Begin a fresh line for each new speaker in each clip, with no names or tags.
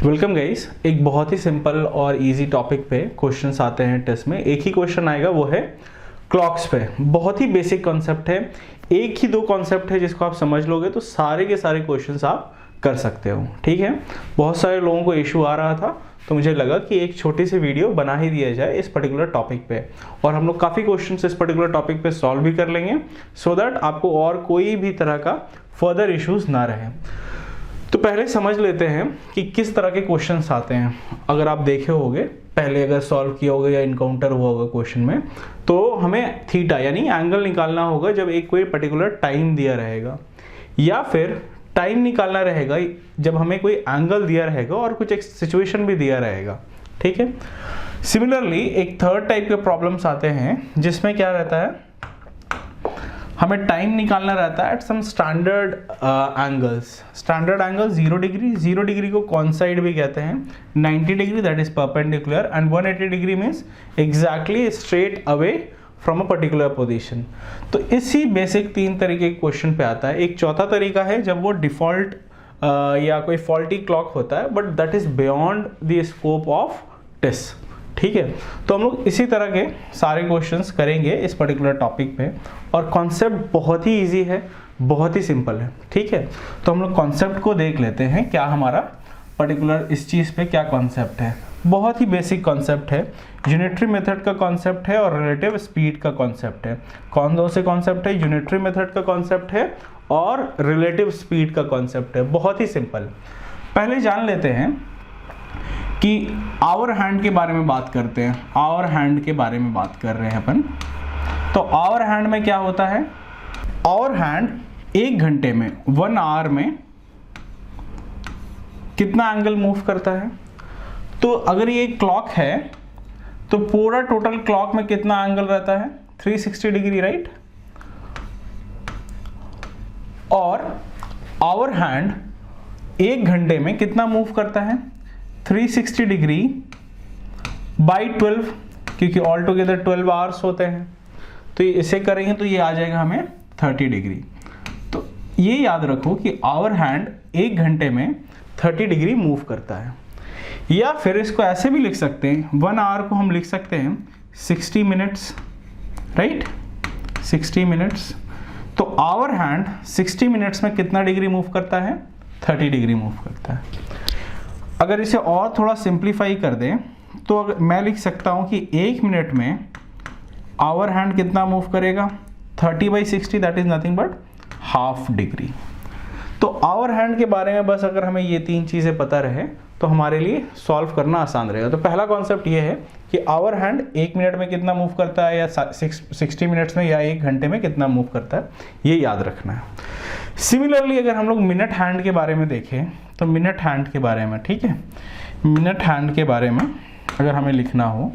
Welcome guys. एक बहुत ही simple और इजी टॉपिक पे क्वेश्चंस आते हैं टेस्ट में। एक ही क्वेश्चन आएगा, वो है क्लॉक्स पे। बहुत ही बेसिक कॉन्सेप्ट है, एक ही दो कॉन्सेप्ट है जिसको आप समझ लोगे तो सारे के सारे क्वेश्चंस आप कर सकते हो। ठीक है, बहुत सारे लोगों को इशू आ रहा था तो मुझे लगा कि एक छोटी सी वीडियो बना ही दिया जाए इस पर्टिकुलर टॉपिक पे, और हम लोग काफ़ी क्वेश्चंस इस पर्टिकुलर टॉपिक पे सॉल्व भी कर लेंगे सो दैट आपको और कोई भी तरह का फर्दर इश्यूज ना रहे। तो पहले समझ लेते हैं कि किस तरह के क्वेश्चंस आते हैं। अगर आप देखे होगे पहले, अगर सॉल्व किया होगा या इनकाउंटर हुआ होगा क्वेश्चन में, तो हमें थीटा यानी एंगल निकालना होगा जब एक कोई पर्टिकुलर टाइम दिया रहेगा, या फिर टाइम निकालना रहेगा जब हमें कोई एंगल दिया रहेगा और कुछ एक सिचुएशन भी दिया रहेगा। ठीक है, सिमिलरली एक थर्ड टाइप के प्रॉब्लम्स आते हैं जिसमें क्या रहता है, हमें टाइम निकालना रहता है at some standard angles. Standard angle 0 degree, 0 degree को कौन साइड भी कहते हैं, 90 degree that is perpendicular, and 180 degree means exactly straight away from a particular position. तो इसी बेसिक 3 तरीके के क्वेश्चन पे आता है। एक चौथा तरीका है जब वो डिफॉल्ट या कोई फॉल्टी क्लॉक होता है, but that is beyond the scope of test. ठीक है, तो हम लोग इसी तरह के सारे क्वेश्चंस करेंगे इस पर्टिकुलर टॉपिक पे, और कॉन्सेप्ट बहुत ही इजी है, बहुत ही सिंपल है। ठीक है, तो हम लोग कॉन्सेप्ट को देख लेते हैं, क्या हमारा पर्टिकुलर इस चीज़ पे क्या कॉन्सेप्ट है। बहुत ही बेसिक कॉन्सेप्ट है, यूनिटरी मेथड का कॉन्सेप्ट है और रिलेटिव स्पीड का कॉन्सेप्ट है। कौन से कॉन्सेप्ट है, यूनिटरी मेथड का कॉन्सेप्ट है और रिलेटिव स्पीड का कॉन्सेप्ट है। बहुत ही सिंपल। पहले जान लेते हैं कि आवर हैंड के बारे में बात करते हैं। आवर हैंड के बारे में बात कर रहे हैं अपन। तो आवर हैंड में क्या होता है, आवर हैंड 1 घंटे में 1 आवर में कितना एंगल मूव करता है। तो अगर ये क्लॉक है तो पूरा टोटल क्लॉक में कितना एंगल रहता है, 360 डिग्री, राइट। और आवर हैंड 1 घंटे में कितना मूव करता है, 360 डिग्री बाई 12, क्योंकि ऑल टुगेदर 12 आवर्स होते हैं। तो इसे करेंगे तो ये आ जाएगा हमें 30 डिग्री। तो ये याद रखो कि आवर हैंड 1 घंटे में 30 डिग्री मूव करता है। या फिर इसको ऐसे भी लिख सकते हैं, 1 आवर को हम लिख सकते हैं 60 मिनट्स, राइट, 60 मिनट्स। तो आवर हैंड 60 मिनट्स में कितना डिग्री मूव करता है, 30 डिग्री मूव करता है। अगर इसे और थोड़ा सिंप्लीफाई कर दें तो मैं लिख सकता हूं कि 1 मिनट में आवर हैंड कितना मूव करेगा, 30/60, that is nothing but half degree. तो आवर हैंड के बारे में बस अगर हमें ये 3 चीज़ें पता रहे तो हमारे लिए सॉल्व करना आसान रहेगा। तो पहला कॉन्सेप्ट ये है कि आवर हैंड 1 मिनट में कितना मूव करता है, या 60 मिनट्स में, या 1 घंटे में कितना मूव करता है, ये याद रखना है। सिमिलरली अगर हम लोग मिनट हैंड के बारे में देखें तो मिनट हैंड के बारे में, ठीक है, मिनट हैंड के बारे में अगर हमें लिखना हो,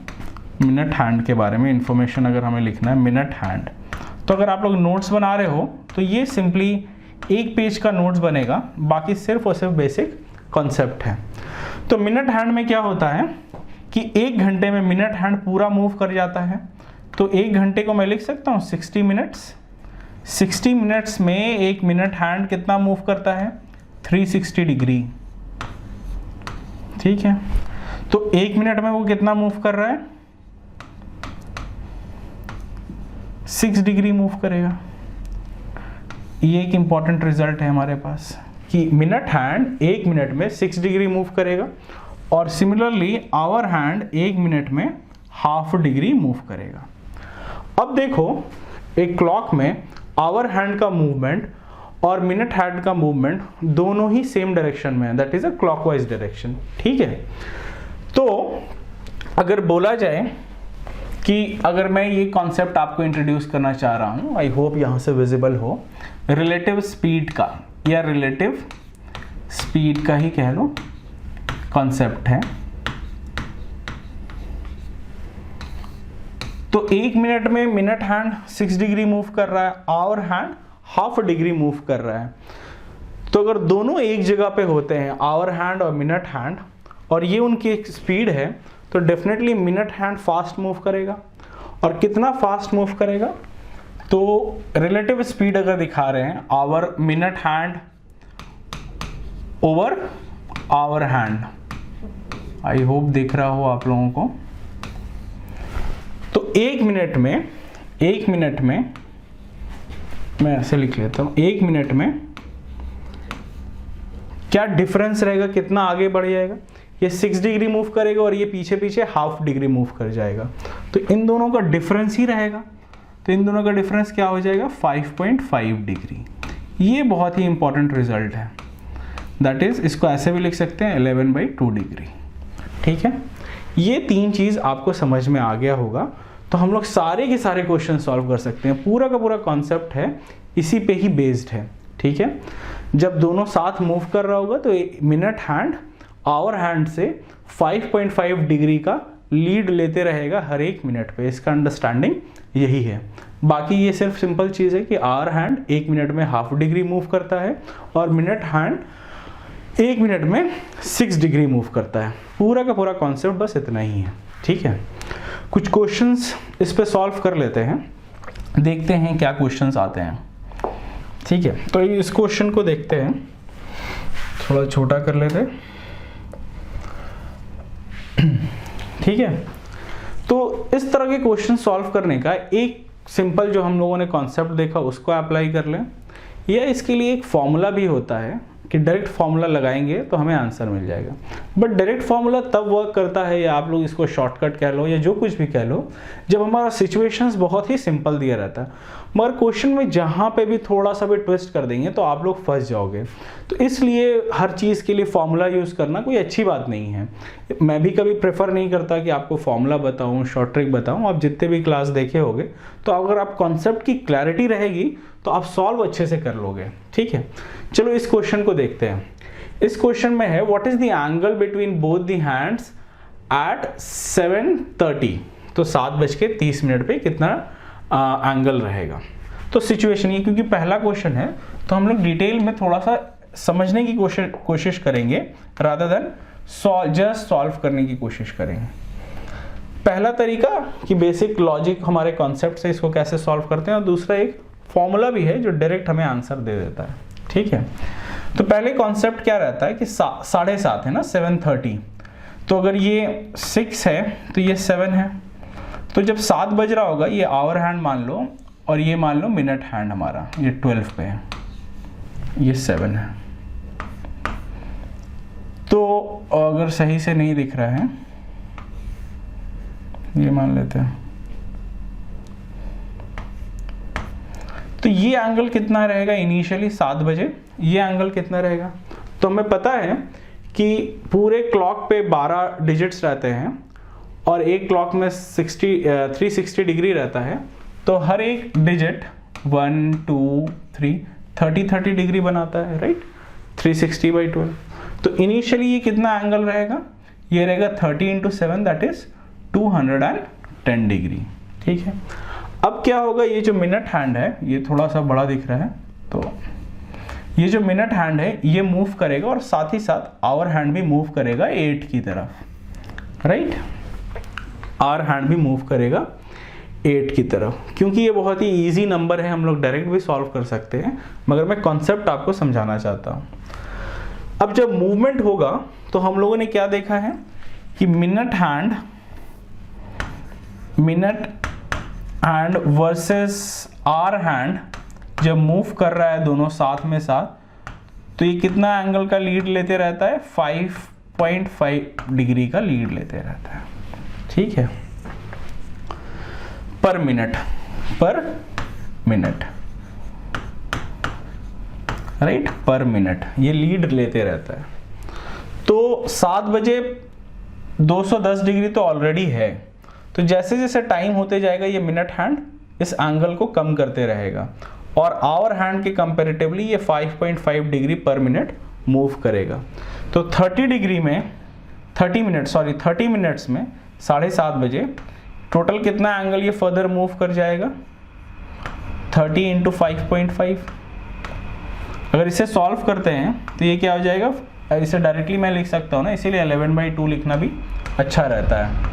मिनट हैंड के बारे में इंफॉर्मेशन अगर हमें लिखना है, मिनट हैंड, तो अगर आप लोग नोट्स बना रहे हो तो ये सिंपली 1 पेज का नोट्स बनेगा, बाकी सिर्फ और सिर्फ बेसिक कॉन्सेप्ट है। तो मिनट हैंड में क्या होता है कि 1 घंटे में मिनट हैंड पूरा मूव कर जाता है। तो 1 घंटे को मैं लिख सकता हूँ 60 मिनट्स। 60 मिनट्स में 1 मिनट हैंड कितना मूव करता है, 360 डिग्री। ठीक है, तो 1 मिनट में वो कितना मूव कर रहा है, 6 डिग्री मूव करेगा। ये एक इंपॉर्टेंट रिजल्ट है हमारे पास कि मिनट हैंड 1 मिनट में 6 डिग्री मूव करेगा, और सिमिलरली आवर हैंड 1 मिनट में हाफ डिग्री मूव करेगा। अब देखो, एक क्लॉक में आवर हैंड का मूवमेंट और मिनट हैंड का मूवमेंट दोनों ही सेम डायरेक्शन में है, that is a clockwise direction. ठीक है, तो अगर बोला जाए कि अगर मैं ये कॉन्सेप्ट आपको इंट्रोड्यूस करना चाह रहा हूं, आई होप यहां से विजिबल हो, रिलेटिव स्पीड का या रिलेटिव स्पीड का ही कह लो कॉन्सेप्ट है। तो 1 मिनट में मिनट हैंड 6 डिग्री मूव कर रहा है, hour hand half degree move कर रहा है। तो अगर दोनों एक जगह पे होते हैं, आवर हैंड और मिनट हैंड, और ये उनकी एक स्पीड है, तो definitely minute hand fast move करेगा। और कितना फास्ट मूव करेगा, तो रिलेटिव स्पीड अगर दिखा रहे हैं, hour minute hand over hour hand, I hope दिख रहा हो आप लोगों को। तो एक मिनट में मैं ऐसे लिख लेता हूं, 1 मिनट में क्या डिफरेंस रहेगा, कितना आगे बढ़ जाएगा। ये 6 डिग्री मूव करेगा और ये पीछे पीछे ½ डिग्री मूव कर जाएगा, तो इन दोनों का डिफरेंस ही रहेगा। तो इन दोनों का डिफरेंस क्या हो जाएगा, 5.5 डिग्री। ये बहुत ही इंपॉर्टेंट रिजल्ट है, दैट इज इसको ऐसे भी लिख सकते हैं 11/2 डिग्री। ठीक है, ये 3 चीज आपको समझ में आ गया होगा, तो हम लोग सारे के सारे क्वेश्चन सॉल्व कर सकते हैं। पूरा का पूरा कॉन्सेप्ट है इसी पे ही बेस्ड है। ठीक है, जब दोनों साथ मूव कर रहा होगा तो मिनट हैंड आवर हैंड से 5.5 डिग्री का लीड लेते रहेगा हर एक मिनट पे। इसका अंडरस्टैंडिंग यही है। बाकी ये सिर्फ सिंपल चीज़ है कि आवर हैंड 1 मिनट में ½ डिग्री मूव करता है और मिनट हैंड 1 मिनट में 6 डिग्री मूव करता है। पूरा का पूरा कॉन्सेप्ट बस इतना ही है। ठीक है, कुछ क्वेश्चंस इस पे सॉल्व कर लेते हैं, देखते हैं क्या क्वेश्चंस आते हैं। ठीक है, तो इस क्वेश्चन को देखते हैं, थोड़ा छोटा कर लेते हैं। ठीक है, तो इस तरह के क्वेश्चन सॉल्व करने का एक सिंपल जो हम लोगों ने कॉन्सेप्ट देखा उसको अप्लाई कर लें, या इसके लिए एक फॉर्मूला भी होता है कि डायरेक्ट फॉर्मूला लगाएंगे तो हमें आंसर मिल जाएगा। बट डायरेक्ट फॉर्मूला तब वर्क करता है, या आप लोग इसको शॉर्टकट कह लो या जो कुछ भी कह लो, जब हमारा सिचुएशंस बहुत ही सिंपल दिया रहता है। मगर क्वेश्चन में जहाँ पे भी थोड़ा सा भी ट्विस्ट कर देंगे तो आप लोग फंस जाओगे। तो इसलिए हर चीज़ के लिए फॉर्मूला यूज़ करना कोई अच्छी बात नहीं है। मैं भी कभी प्रेफर नहीं करता कि आपको फॉर्मूला बताऊँ, शॉर्ट ट्रिक बताऊँ। आप जितने भी क्लास देखे होंगे, तो अगर आप कॉन्सेप्ट की क्लैरिटी रहेगी तो आप सॉल्व अच्छे से कर लोगे। ठीक है, चलो इस क्वेश्चन को देखते हैं। इस क्वेश्चन में है what is the angle between both the hands eight 7:30। तो 7:30 पे कितना एंगल रहेगा। तो सिचुएशन ये, क्योंकि पहला क्वेश्चन है तो हम लोग डिटेल में थोड़ा सा समझने की कोशिश करेंगे रादर देन जस्ट सॉल्व करने की कोशिश करेंगे। पहला तरीका कि बेसिक लॉजिक हमारे कॉन्सेप्ट से इसको कैसे सॉल्व करते हैं, और दूसरा एक फॉर्मूला भी है जो डायरेक्ट हमें आंसर दे देता है। ठीक है, तो पहले कॉन्सेप्ट क्या रहता है कि 7:30 है ना, 7:30। तो अगर ये 6 है तो ये 7 है, तो जब 7 बज रहा होगा, ये आवर हैंड मान लो और ये मान लो मिनट हैंड हमारा, ये 12 पे है, ये 7 है। तो अगर सही से नहीं दिख रहा है, ये मान लेते हैं, तो ये एंगल कितना रहेगा इनिशियली 7 बजे, ये एंगल कितना रहेगा। तो हमें पता है कि पूरे क्लॉक पे 12 डिजिट्स रहते हैं और एक क्लॉक में 360 डिग्री रहता है, तो हर एक डिजिट 1 2 3 30 डिग्री बनाता है, राइट। 360/12। तो इनिशियली ये कितना एंगल रहेगा, ये रहेगा 30 × 7 दैट इज 210 डिग्री। ठीक है, अब क्या होगा, ये जो मिनट हैंड है ये थोड़ा सा बड़ा दिख रहा है, तो ये जो मिनट हैंड है ये मूव करेगा और साथ ही साथ आवर हैंड भी मूव करेगा 8 की तरफ, राइट। आवर हैंड भी मूव करेगा 8 की तरफ। क्योंकि ये बहुत ही इजी नंबर है, हम लोग डायरेक्ट भी सॉल्व कर सकते हैं, मगर मैं कॉन्सेप्ट आपको समझाना चाहता हूँ। अब जब मूवमेंट होगा तो हम लोगों ने क्या देखा है कि minute hand versus hour hand जब मूव कर रहा है दोनों साथ में साथ, तो ये कितना एंगल का लीड लेते रहता है, 5.5 डिग्री का लीड लेते रहता है। ठीक है, पर मिनट राइट, पर मिनट ये लीड लेते रहता है। तो 7 बजे 210 डिग्री तो ऑलरेडी है, तो जैसे जैसे टाइम होते जाएगा ये मिनट हैंड इस एंगल को कम करते रहेगा और आवर हैंड के कंपैरेटिवली ये 5.5 डिग्री पर मिनट मूव करेगा। तो 30 मिनट्स में 7:30 बजे टोटल कितना एंगल ये फर्दर मूव कर जाएगा, 30 × 5.5। अगर इसे सॉल्व करते हैं तो ये क्या हो जाएगा, इसे डायरेक्टली मैं लिख सकता हूँ ना, इसीलिए 11/2 लिखना भी अच्छा रहता है।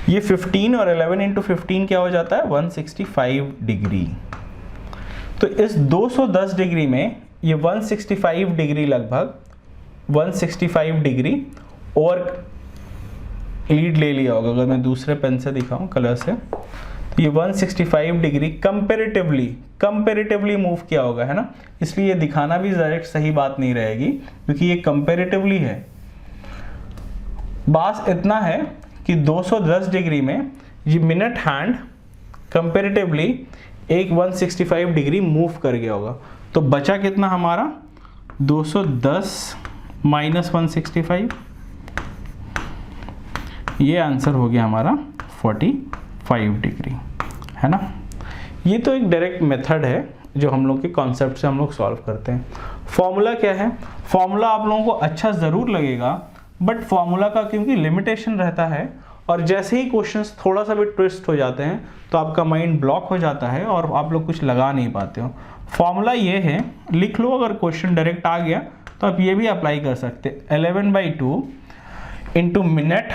ये 15 और 11 × 15 क्या हो जाता है, 165 डिग्री। तो इस 210 डिग्री में ये 165 डिग्री लगभग 165 डिग्री और लीड ले लिया होगा। अगर मैं दूसरे पेन से दिखाऊं कलर से, तो ये 165 डिग्री कंपेरेटिवली मूव किया होगा, है ना। इसलिए ये दिखाना भी डायरेक्ट सही बात नहीं रहेगी, क्योंकि ये कंपेरेटिवली है। बस इतना है कि 210 डिग्री में ये मिनट हैंड कंपेरेटिवली एक 165 डिग्री मूव कर गया होगा। तो बचा कितना हमारा 210 माइनस 165, ये आंसर हो गया हमारा 45 डिग्री, है ना। ये तो एक डायरेक्ट मेथड है जो हम लोग के कॉन्सेप्ट से हम लोग सॉल्व करते हैं। फॉर्मूला क्या है? फॉर्मूला आप लोगों को अच्छा ज़रूर लगेगा, बट फॉर्मूला का क्योंकि लिमिटेशन रहता है, और जैसे ही क्वेश्चंस थोड़ा सा भी ट्विस्ट हो जाते हैं तो आपका माइंड ब्लॉक हो जाता है और आप लोग कुछ लगा नहीं पाते हो। फॉर्मूला ये है, लिख लो, अगर क्वेश्चन डायरेक्ट आ गया तो आप ये भी अप्लाई कर सकते हैं। 11/2 into minute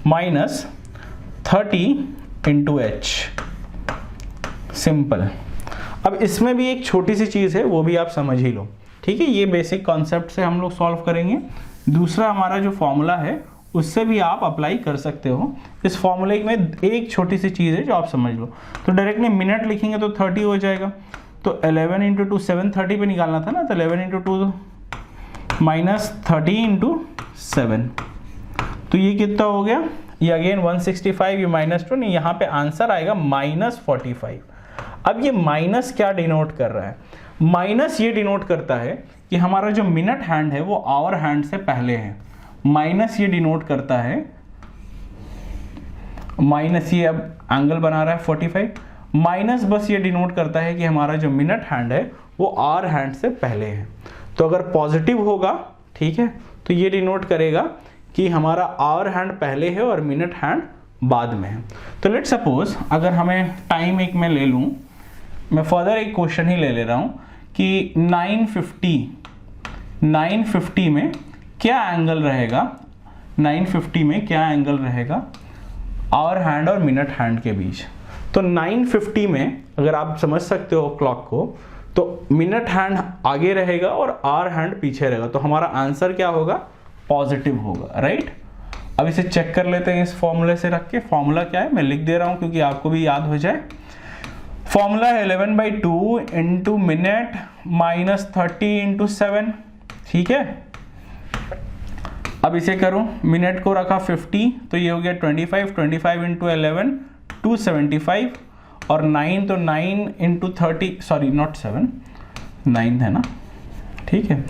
minus 30 into H, simple. अब इसमें भी एक छोटी सी चीज़ है, वो भी आप समझ ही लो, ठीक है। ये बेसिक कॉन्सेप्ट से हम लोग सॉल्व करेंगे। दूसरा हमारा जो फॉर्मूला है उससे भी आप अप्लाई कर सकते हो। इस फॉर्मूले में एक छोटी सी चीज़ है जो आप समझ लो। तो डायरेक्टली मिनट लिखेंगे तो 30 हो जाएगा, तो 11 इंटू 2 730 पे निकालना था ना, तो 11 इंटू 2 माइनस 30 इंटू 7, तो ये कितना हो गया? ये अगेन 165, ये माइनस 2 नहीं, यहाँ पे आंसर आएगा -45। अब ये माइनस क्या डिनोट कर रहा है? माइनस ये डिनोट करता है कि हमारा जो मिनट हैंड है वो आवर हैंड से पहले है। माइनस ये डिनोट करता है, माइनस ये अब एंगल बना रहा है 45, माइनस बस ये डिनोट करता है कि हमारा जो मिनट हैंड है वो आवर हैंड से पहले है। तो अगर पॉजिटिव होगा, ठीक है, तो ये डिनोट करेगा कि हमारा आवर हैंड पहले है और मिनट हैंड बाद में है। तो लेट सपोज अगर हमें टाइम एक मैं ले लूं, मैं फर्दर एक क्वेश्चन ही ले रहा हूं कि 950 में क्या एंगल रहेगा, 950 में क्या एंगल रहेगा आवर हैंड और मिनट हैंड के बीच। तो 950 में अगर आप समझ सकते हो क्लॉक को, तो मिनट हैंड आगे रहेगा और आवर हैंड पीछे रहेगा, तो हमारा आंसर क्या होगा? पॉजिटिव होगा, राइट। अब इसे चेक कर लेते हैं इस फॉर्मूले से रख के। फॉर्मूला क्या है मैं लिख दे रहा हूं क्योंकि आपको भी याद हो जाए। फॉर्मूला है 11/2 इंटू मिनट माइनस 30 इंटू 7, ठीक है। अब इसे करो, मिनट को रखा 50, तो ये हो गया 25 इंटू 11 275, और 9 तो 9 इंटू 30, सॉरी नॉट 7, 9 है ना, ठीक है।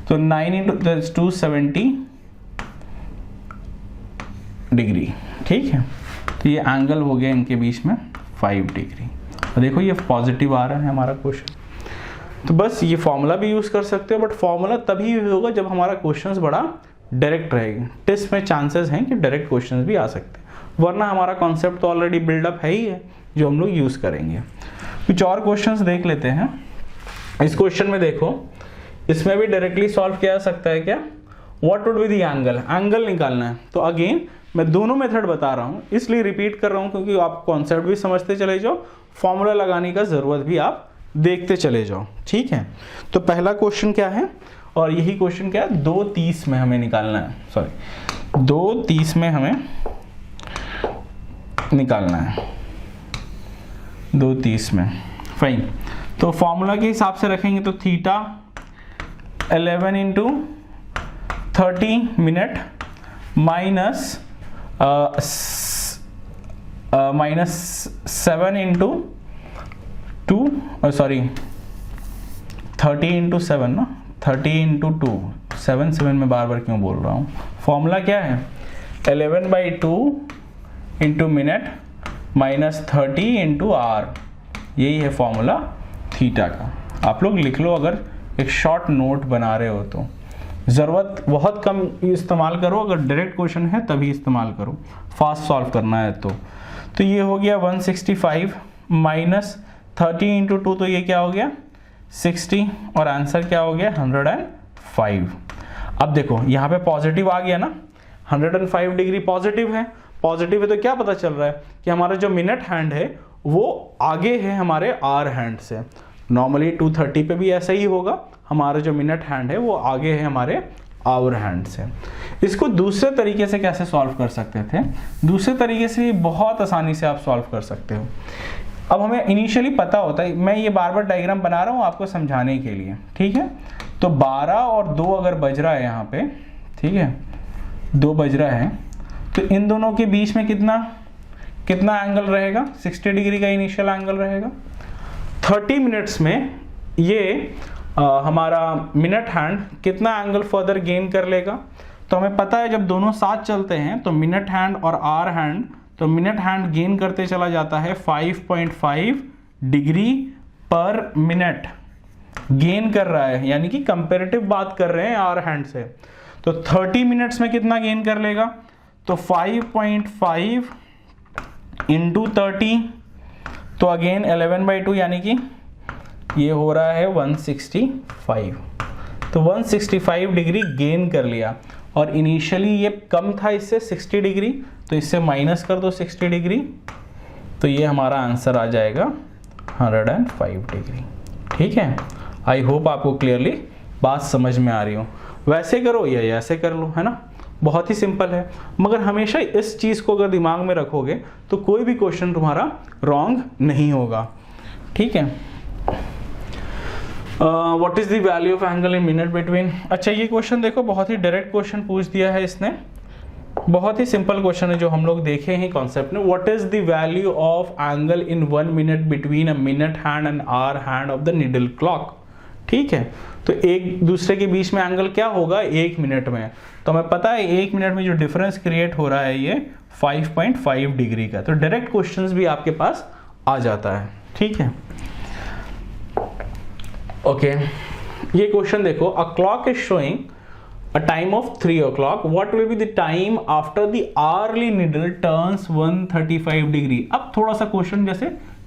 तो 9 इंटू 270 डिग्री, ठीक है। तो ये एंगल हो गया इनके बीच में 5 डिग्री। तो देखो ये पॉजिटिव आ रहा है हमारा क्वेश्चन। तो बस ये फॉर्मूला भी यूज कर सकते हो, बट फॉर्मूला तभी होगा जब हमारा क्वेश्चन बड़ा डायरेक्ट रहेगा। टेस्ट में चांसेस हैं कि डायरेक्ट क्वेश्चंस भी आ सकते हैं, वरना हमारा कॉन्सेप्ट तो ऑलरेडी बिल्डअप है ही है जो हम लोग यूज करेंगे। कुछ और क्वेश्चंस देख लेते हैं। इस क्वेश्चन में देखो, इसमें भी डायरेक्टली सॉल्व किया जा सकता है क्या? What would be the angle, angle निकालना है। तो अगेन मैं दोनों मेथड बता रहा हूँ, इसलिए रिपीट कर रहा हूँ क्योंकि आप कॉन्सेप्ट भी समझते चले जाओ, फॉर्मूला लगाने का जरूरत भी आप देखते चले जाओ, ठीक है। तो पहला क्वेश्चन क्या है, और यही क्वेश्चन क्या है, 2:30 में हमें निकालना है, सॉरी 2:30 में हमें निकालना है, 2:30 में, फाइन। तो फॉर्मूला के हिसाब से रखेंगे तो theta 11 into 30 minute minus 7 into 2, sorry 30 into 7 ना, 30 इंटू 2, 7 में बार बार क्यों बोल रहा हूँ। फॉर्मूला क्या है, 11/2 into minute minus 30 into R, यही है फॉर्मूला थीटा का। आप लोग लिख लो, अगर एक शॉर्ट नोट बना रहे हो तो। ज़रूरत बहुत कम इस्तेमाल करो, अगर डायरेक्ट क्वेश्चन है तभी इस्तेमाल करो, फास्ट सॉल्व करना है तो ये हो गया 165 माइनस 30 इंटू 2, तो ये क्या हो गया 60, और आंसर क्या हो गया 105। अब देखो यहाँ पे पॉजिटिव आ गया ना, 105 डिग्री पॉजिटिव है तो क्या पता चल रहा है कि हमारा जो मिनट हैंड है वो आगे है हमारे आर हैंड से। नॉर्मली 230 पे भी ऐसा ही होगा, हमारा जो मिनट हैंड है वो आगे है हमारे आवर हैंड से। इसको दूसरे तरीके से कैसे सॉल्व कर सकते थे? दूसरे तरीके से बहुत आसानी से आप सॉल्व कर सकते हो। अब हमें इनिशियली पता होता है, मैं ये बार बार डायग्राम बना रहा हूँ आपको समझाने के लिए, ठीक है। तो 12 और 2 अगर बज रहा है यहाँ पे, ठीक है, 2 बज रहा है, तो इन दोनों के बीच में कितना एंगल रहेगा? 60 डिग्री का इनिशियल एंगल रहेगा। 30 मिनट्स में ये हमारा मिनट हैंड कितना एंगल फर्दर गेन कर लेगा? तो हमें पता है जब दोनों साथ चलते हैं तो मिनट हैंड और आवर हैंड, तो मिनट हैंड गेन करते चला जाता है 5.5 डिग्री पर मिनट गेन कर रहा है, यानी कि कंपैरेटिव बात कर रहे हैं आवर हैंड से। तो 30 मिनट्स में कितना गेन कर लेगा? तो 5.5 इंटू 30, तो अगेन 11/2, यानी कि ये हो रहा है 165। तो 165 डिग्री गेन कर लिया, और इनिशियली ये कम था इससे 60 डिग्री, तो इससे माइनस कर दो 60 डिग्री, तो ये हमारा आंसर आ जाएगा 105 डिग्री। ठीक है, आई होप आपको क्लियरली बात समझ में आ रही हो। वैसे करो या ऐसे कर लो, है ना, बहुत ही सिंपल है। मगर हमेशा इस चीज़ को अगर दिमाग में रखोगे तो कोई भी क्वेश्चन तुम्हारा रॉन्ग नहीं होगा। ठीक है, what is the value of angle in minute between. अच्छा, ये क्वेश्चन देखो, बहुत ही डायरेक्ट क्वेश्चन पूछ दिया है इसने, बहुत ही सिंपल क्वेश्चन है जो हम लोग देखे हैं कॉन्सेप्ट में। What is the value of angle in 1 minute between a minute hand and hour hand of the needle clock. ठीक है, तो एक दूसरे के बीच में एंगल क्या होगा 1 मिनट में, तो हमें पता है 1 मिनट में जो डिफरेंस क्रिएट हो रहा है ये 5.5 डिग्री का। तो डायरेक्ट क्वेश्चंस भी आपके पास आ जाता है। ठीक है, ओके, ये क्वेश्चन देखो, a clock is showing a time of 3 o'clock, what will be the time after the hourly needle turns 135 degree। अब थोड़ा सा क्वेश्चन जैसे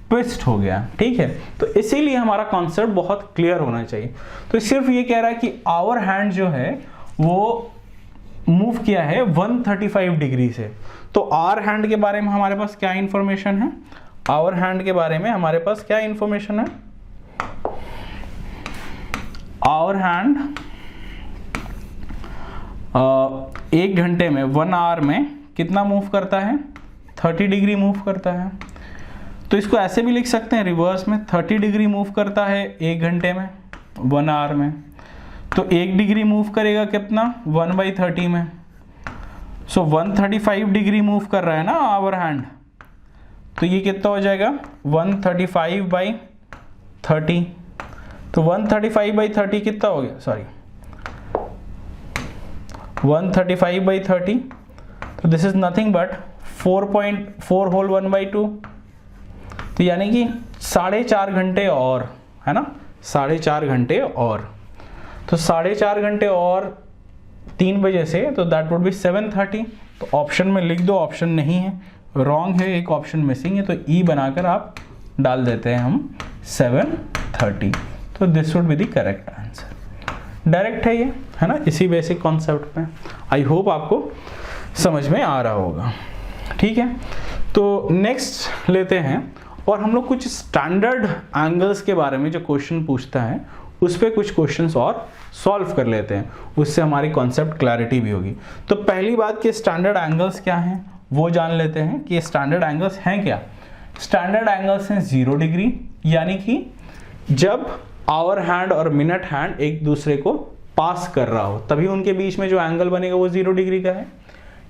ट्विस्ट हो गया, ठीक है, तो इसीलिए हमारा कॉन्सेप्ट बहुत क्लियर होना चाहिए। तो सिर्फ ये कह रहा है कि आवर हैंड जो है वो मूव किया है 135 डिग्री से। तो आवर हैंड के बारे में हमारे पास क्या इंफॉर्मेशन है? आवर हैंड के बारे में हमारे पास क्या इंफॉर्मेशन है? आवर हैंड 1 घंटे में 1 आवर में कितना मूव करता है? 30 डिग्री मूव करता है। तो इसको ऐसे भी लिख सकते हैं रिवर्स में, 30 डिग्री मूव करता है 1 घंटे में 1 आवर में। तो 1 डिग्री मूव करेगा कितना? 1/30 में। सो 135 डिग्री मूव कर रहा है ना आवर हैंड, तो ये कितना हो जाएगा? 135/30। तो 135/30 कितना हो गया? सॉरी, 135/30, तो this is nothing but 4.4 whole 1/2। तो यानी कि 4.5 घंटे और, है ना, 4.5 घंटे और, तो 4.5 घंटे और 3 बजे से, तो दैट वुड बी 7:30। तो ऑप्शन में लिख दो, ऑप्शन नहीं है, रॉन्ग है, एक ऑप्शन मिसिंग है, तो ई बनाकर आप डाल देते हैं हम 7:30। तो this would be the correct answer. Direct है ये, है ना, इसी बेसिक कॉन्सेप्ट में। आई होप आपको समझ में आ रहा होगा। ठीक है, तो नेक्स्ट लेते हैं और हम लोग कुछ स्टैंडर्ड एंगल्स के बारे में जो क्वेश्चन पूछता है उस पर कुछ क्वेश्चंस और सॉल्व कर लेते हैं, उससे हमारी कॉन्सेप्ट क्लैरिटी भी होगी। तो पहली बात कि स्टैंडर्ड एंगल्स क्या हैं वो जान लेते हैं कि स्टैंडर्ड एंगल्स हैं क्या। स्टैंडर्ड एंगल्स हैं 0 डिग्री, यानी कि जब आवर हैंड और मिनट हैंड एक दूसरे को पास कर रहा हो तभी उनके बीच में जो एंगल बनेगा वो 0 डिग्री का है,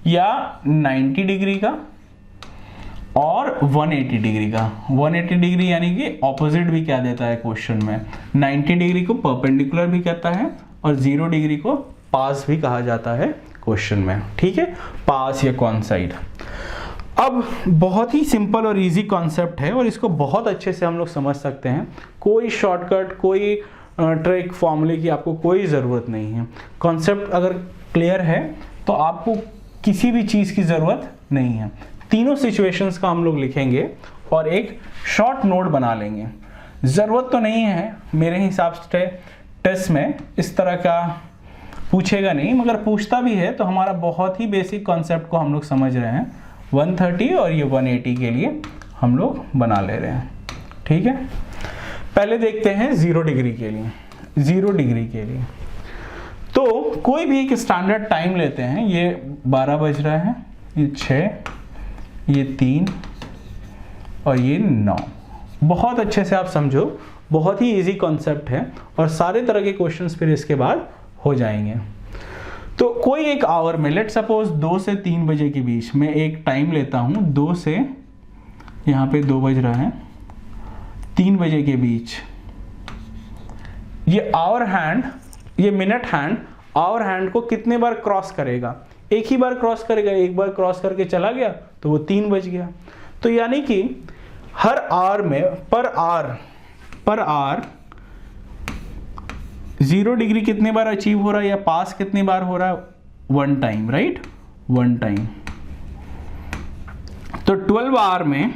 या 90 डिग्री का और 180 डिग्री का। 180 डिग्री यानी कि ऑपोजिट भी क्या देता है क्वेश्चन में, 90 डिग्री को परपेंडिकुलर भी कहता है और 0 डिग्री को पास भी कहा जाता है क्वेश्चन में। ठीक है, पास या कॉनसाइड। अब बहुत ही सिंपल और इजी कॉन्सेप्ट है और इसको बहुत अच्छे से हम लोग समझ सकते हैं। कोई शॉर्टकट, कोई ट्रिक, फॉर्मूले की आपको कोई ज़रूरत नहीं है। कॉन्सेप्ट अगर क्लियर है तो आपको किसी भी चीज़ की ज़रूरत नहीं है। तीनों सिचुएशंस का हम लोग लिखेंगे और एक शॉर्ट नोट बना लेंगे। ज़रूरत तो नहीं है मेरे हिसाब से, टेस्ट में इस तरह का पूछेगा नहीं, मगर पूछता भी है तो हमारा बहुत ही बेसिक कॉन्सेप्ट को हम लोग समझ रहे हैं। 130 और ये 180 के लिए हम लोग बना ले रहे हैं। ठीक है, पहले देखते हैं 0 डिग्री के लिए। 0 डिग्री के लिए तो कोई भी एक स्टैंडर्ड टाइम लेते हैं। ये 12 बज रहा है, ये 6, ये 3 और ये 9। बहुत अच्छे से आप समझो, बहुत ही इजी कॉन्सेप्ट है और सारे तरह के क्वेश्चंस फिर इसके बाद हो जाएंगे। तो कोई एक आवर में, लेट सपोज 2 से 3 बजे के बीच में एक टाइम लेता हूं। 2 से, यहाँ पे 2 बज रहा है, 3 बजे के बीच ये आवर हैंड, ये मिनट हैंड आवर हैंड को कितने बार क्रॉस करेगा? एक ही बार क्रॉस करेगा। एक बार क्रॉस करके चला गया तो वो 3 बज गया। तो यानी कि हर आवर में, पर आवर 0 डिग्री कितने बार अचीव हो रहा है या पास कितनी बार हो रहा है? 1 टाइम, राइट? 1 टाइम। तो 12 आवर में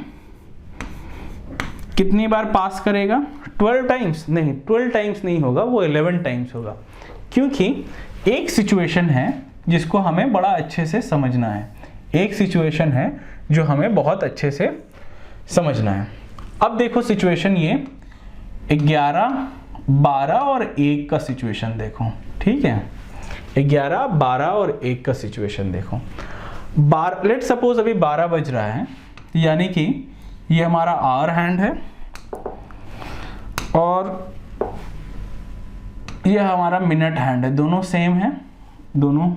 कितनी बार पास करेगा? 12 टाइम्स नहीं, 12 टाइम्स नहीं होगा, वो 11 टाइम्स होगा। क्योंकि एक सिचुएशन है जिसको हमें बड़ा अच्छे से समझना है। एक सिचुएशन है जो हमें बहुत अच्छे से समझना है। अब देखो सिचुएशन, ये 11, 12 और 1 का सिचुएशन देखो, ठीक है? 11, 12 और 1 का सिचुएशन देखो। लेट सपोज अभी 12 बज रहा है, यानी कि ये हमारा आवर हैंड है और ये हमारा मिनट हैंड है। दोनों सेम है, दोनों।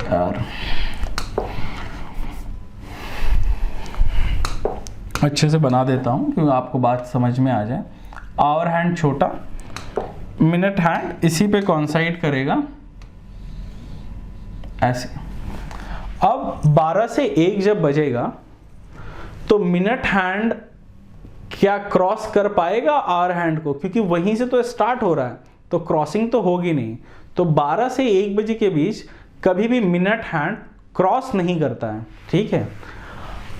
यार अच्छे से बना देता हूं क्योंकि आपको बात समझ में आ जाए। आवर हैंड छोटा, मिनट हैंड इसी पे कॉन्साइड करेगा ऐसे। अब 12 से 1 जब बजेगा तो मिनट हैंड क्या क्रॉस कर पाएगा आवर हैंड को? क्योंकि वहीं से तो स्टार्ट हो रहा है, तो क्रॉसिंग तो होगी नहीं। तो 12 से 1 बजे के बीच कभी भी मिनट हैंड क्रॉस नहीं करता है, ठीक है?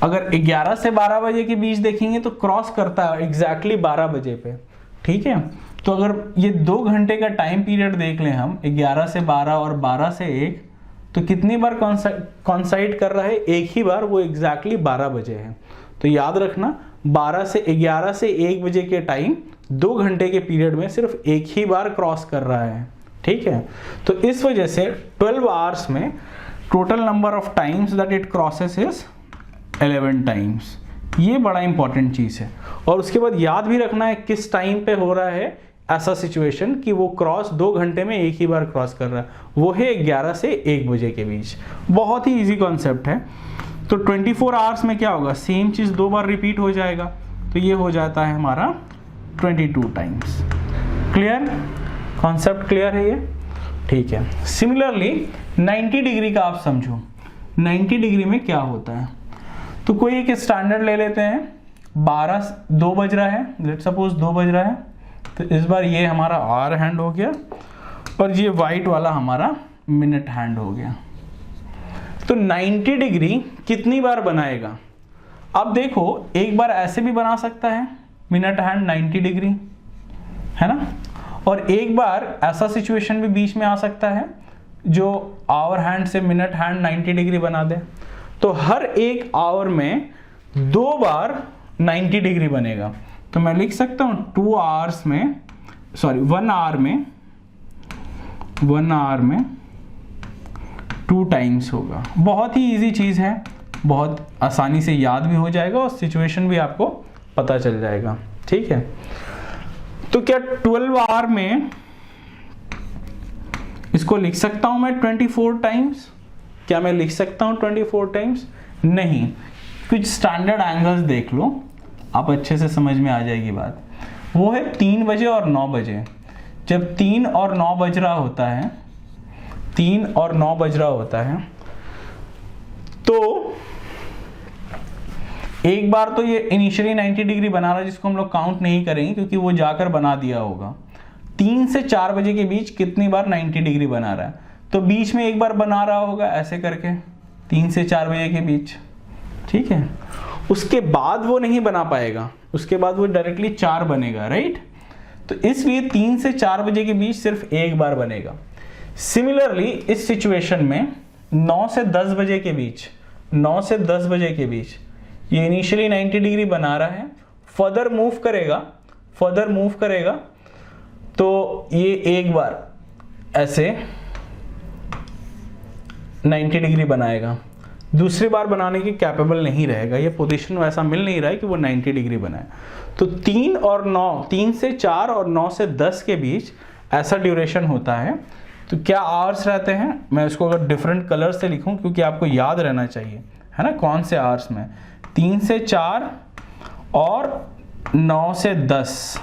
अगर 11 से 12 बजे के बीच देखेंगे तो क्रॉस करता है एग्जैक्टली 12 बजे पे, ठीक है? तो अगर ये 2 घंटे का टाइम पीरियड देख लें हम, 11 से 12 और 12 से 1, तो कितनी बार कॉन्साइड कर रहा है? एक ही बार, वो एग्जैक्टली 12 बजे है। तो याद रखना, 11 से 1 बजे के टाइम 2 घंटे के पीरियड में सिर्फ एक ही बार क्रॉस कर रहा है, ठीक है? तो इस वजह से 12 आवर्स में total number of times that it crosses is 11 times. ये बड़ा इंपॉर्टेंट चीज है। और उसके बाद याद भी रखना है किस टाइम पे हो रहा है ऐसा सिचुएशन कि वो क्रॉस 2 घंटे में एक ही बार क्रॉस कर रहा है। वो है 11 से 1 बजे के बीच। बहुत ही इजी कॉन्सेप्ट है। तो 24 आवर्स में क्या होगा? सेम चीज 2 बार रिपीट हो जाएगा, तो ये हो जाता है हमारा 22 टाइम्स। क्लियर? कॉन्सेप्ट क्लियर है ये? ठीक है। सिमिलरली 90 डिग्री का आप समझो। 90 डिग्री में क्या होता है? तो कोई एक स्टैंडर्ड ले लेते हैं। 2 बज रहा है, लेट सपोज 2 बज रहा है, तो इस बार ये हमारा आवर हैंड हो गया और ये वाइट वाला हमारा मिनट हैंड हो गया। तो 90 डिग्री कितनी बार बनाएगा? अब देखो, एक बार ऐसे भी बना सकता है मिनट हैंड 90 डिग्री, है ना? और एक बार ऐसा सिचुएशन भी बीच में आ सकता है जो आवर हैंड से मिनट हैंड 90 डिग्री बना दे। तो हर एक आवर में 2 बार 90 डिग्री बनेगा। तो मैं लिख सकता हूं 1 आवर में 2 टाइम्स होगा। बहुत ही इजी चीज है, बहुत आसानी से याद भी हो जाएगा और सिचुएशन भी आपको पता चल जाएगा, ठीक है? तो क्या 12 आवर में इसको लिख सकता हूं मैं 24 टाइम्स? क्या मैं लिख सकता हूं 24 टाइम्स? नहीं। कुछ स्टैंडर्ड एंगल्स देख लो, आप अच्छे से समझ में आ जाएगी बात। वो है 3 बजे और 9 बजे। जब 3 और 9 बज रहा होता है, 3 और 9 बज रहा होता है, तो एक बार तो ये इनिशियली 90 डिग्री बना रहा है, जिसको हम लोग काउंट नहीं करेंगे क्योंकि वो जाकर बना दिया होगा। 3 से 4 बजे के बीच कितनी बार 90 डिग्री बना रहा है? तो बीच में एक बार बना रहा होगा ऐसे करके, 3 से 4 बजे के बीच, ठीक है? उसके बाद वो नहीं बना पाएगा, उसके बाद वो डायरेक्टली 4 बनेगा, राइट? तो इसलिए 3 से 4 बजे के बीच सिर्फ एक बार बनेगा। सिमिलरली इस सिचुएशन में 9 से 10 बजे के बीच ये इनिशियली 90 डिग्री बना रहा है, फर्दर मूव करेगा तो ये एक बार ऐसे 90 डिग्री बनाएगा, दूसरी बार बनाने की कैपेबल नहीं रहेगा, ये पोजीशन वैसा मिल नहीं रहा है कि वो 90 डिग्री बनाए। तो 3 और 9, 3 से 4 और 9 से 10 के बीच ऐसा ड्यूरेशन होता है। तो क्या आवर्स रहते हैं, मैं इसको अगर डिफरेंट कलर से लिखूं क्योंकि आपको याद रहना चाहिए, है ना, कौन से आवर्स में, 3 से 4 और 9 से 10,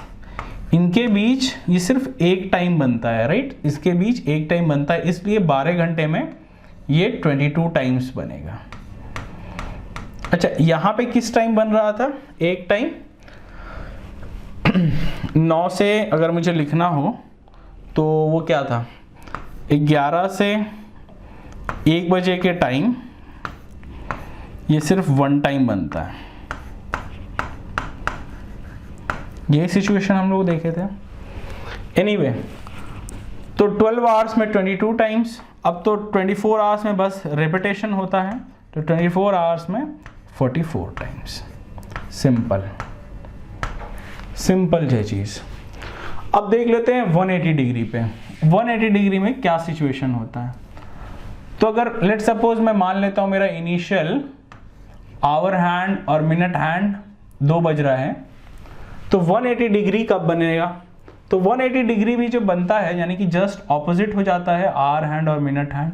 इनके बीच ये सिर्फ एक टाइम बनता है, राइट, इसके बीच एक टाइम बनता है, इसलिए 12 घंटे में ये 22 टाइम्स बनेगा। अच्छा, यहां पे किस टाइम बन रहा था, एक टाइम 9 से अगर मुझे लिखना हो तो वो क्या था, 11 से 1 बजे के टाइम ये सिर्फ 1 टाइम बनता है। ये सिचुएशन हम लोग देखे थे। एनीवे, तो 12 आवर्स में 22 टाइम्स, अब तो 24 आवर्स में बस रिपीटेशन होता है, तो 24 आवर्स में 44 टाइम्स। सिंपल है चीज। अब देख लेते हैं 180 डिग्री पे। 180 डिग्री में क्या सिचुएशन होता है। तो अगर लेट सपोज मैं मान लेता हूं मेरा इनिशियल आवर हैंड और मिनट हैंड 2 बज रहा है, तो 180 डिग्री कब बनेगा, तो 180 डिग्री भी जो बनता है यानी कि जस्ट ऑपोजिट हो जाता है आवर हैंड और मिनट हैंड,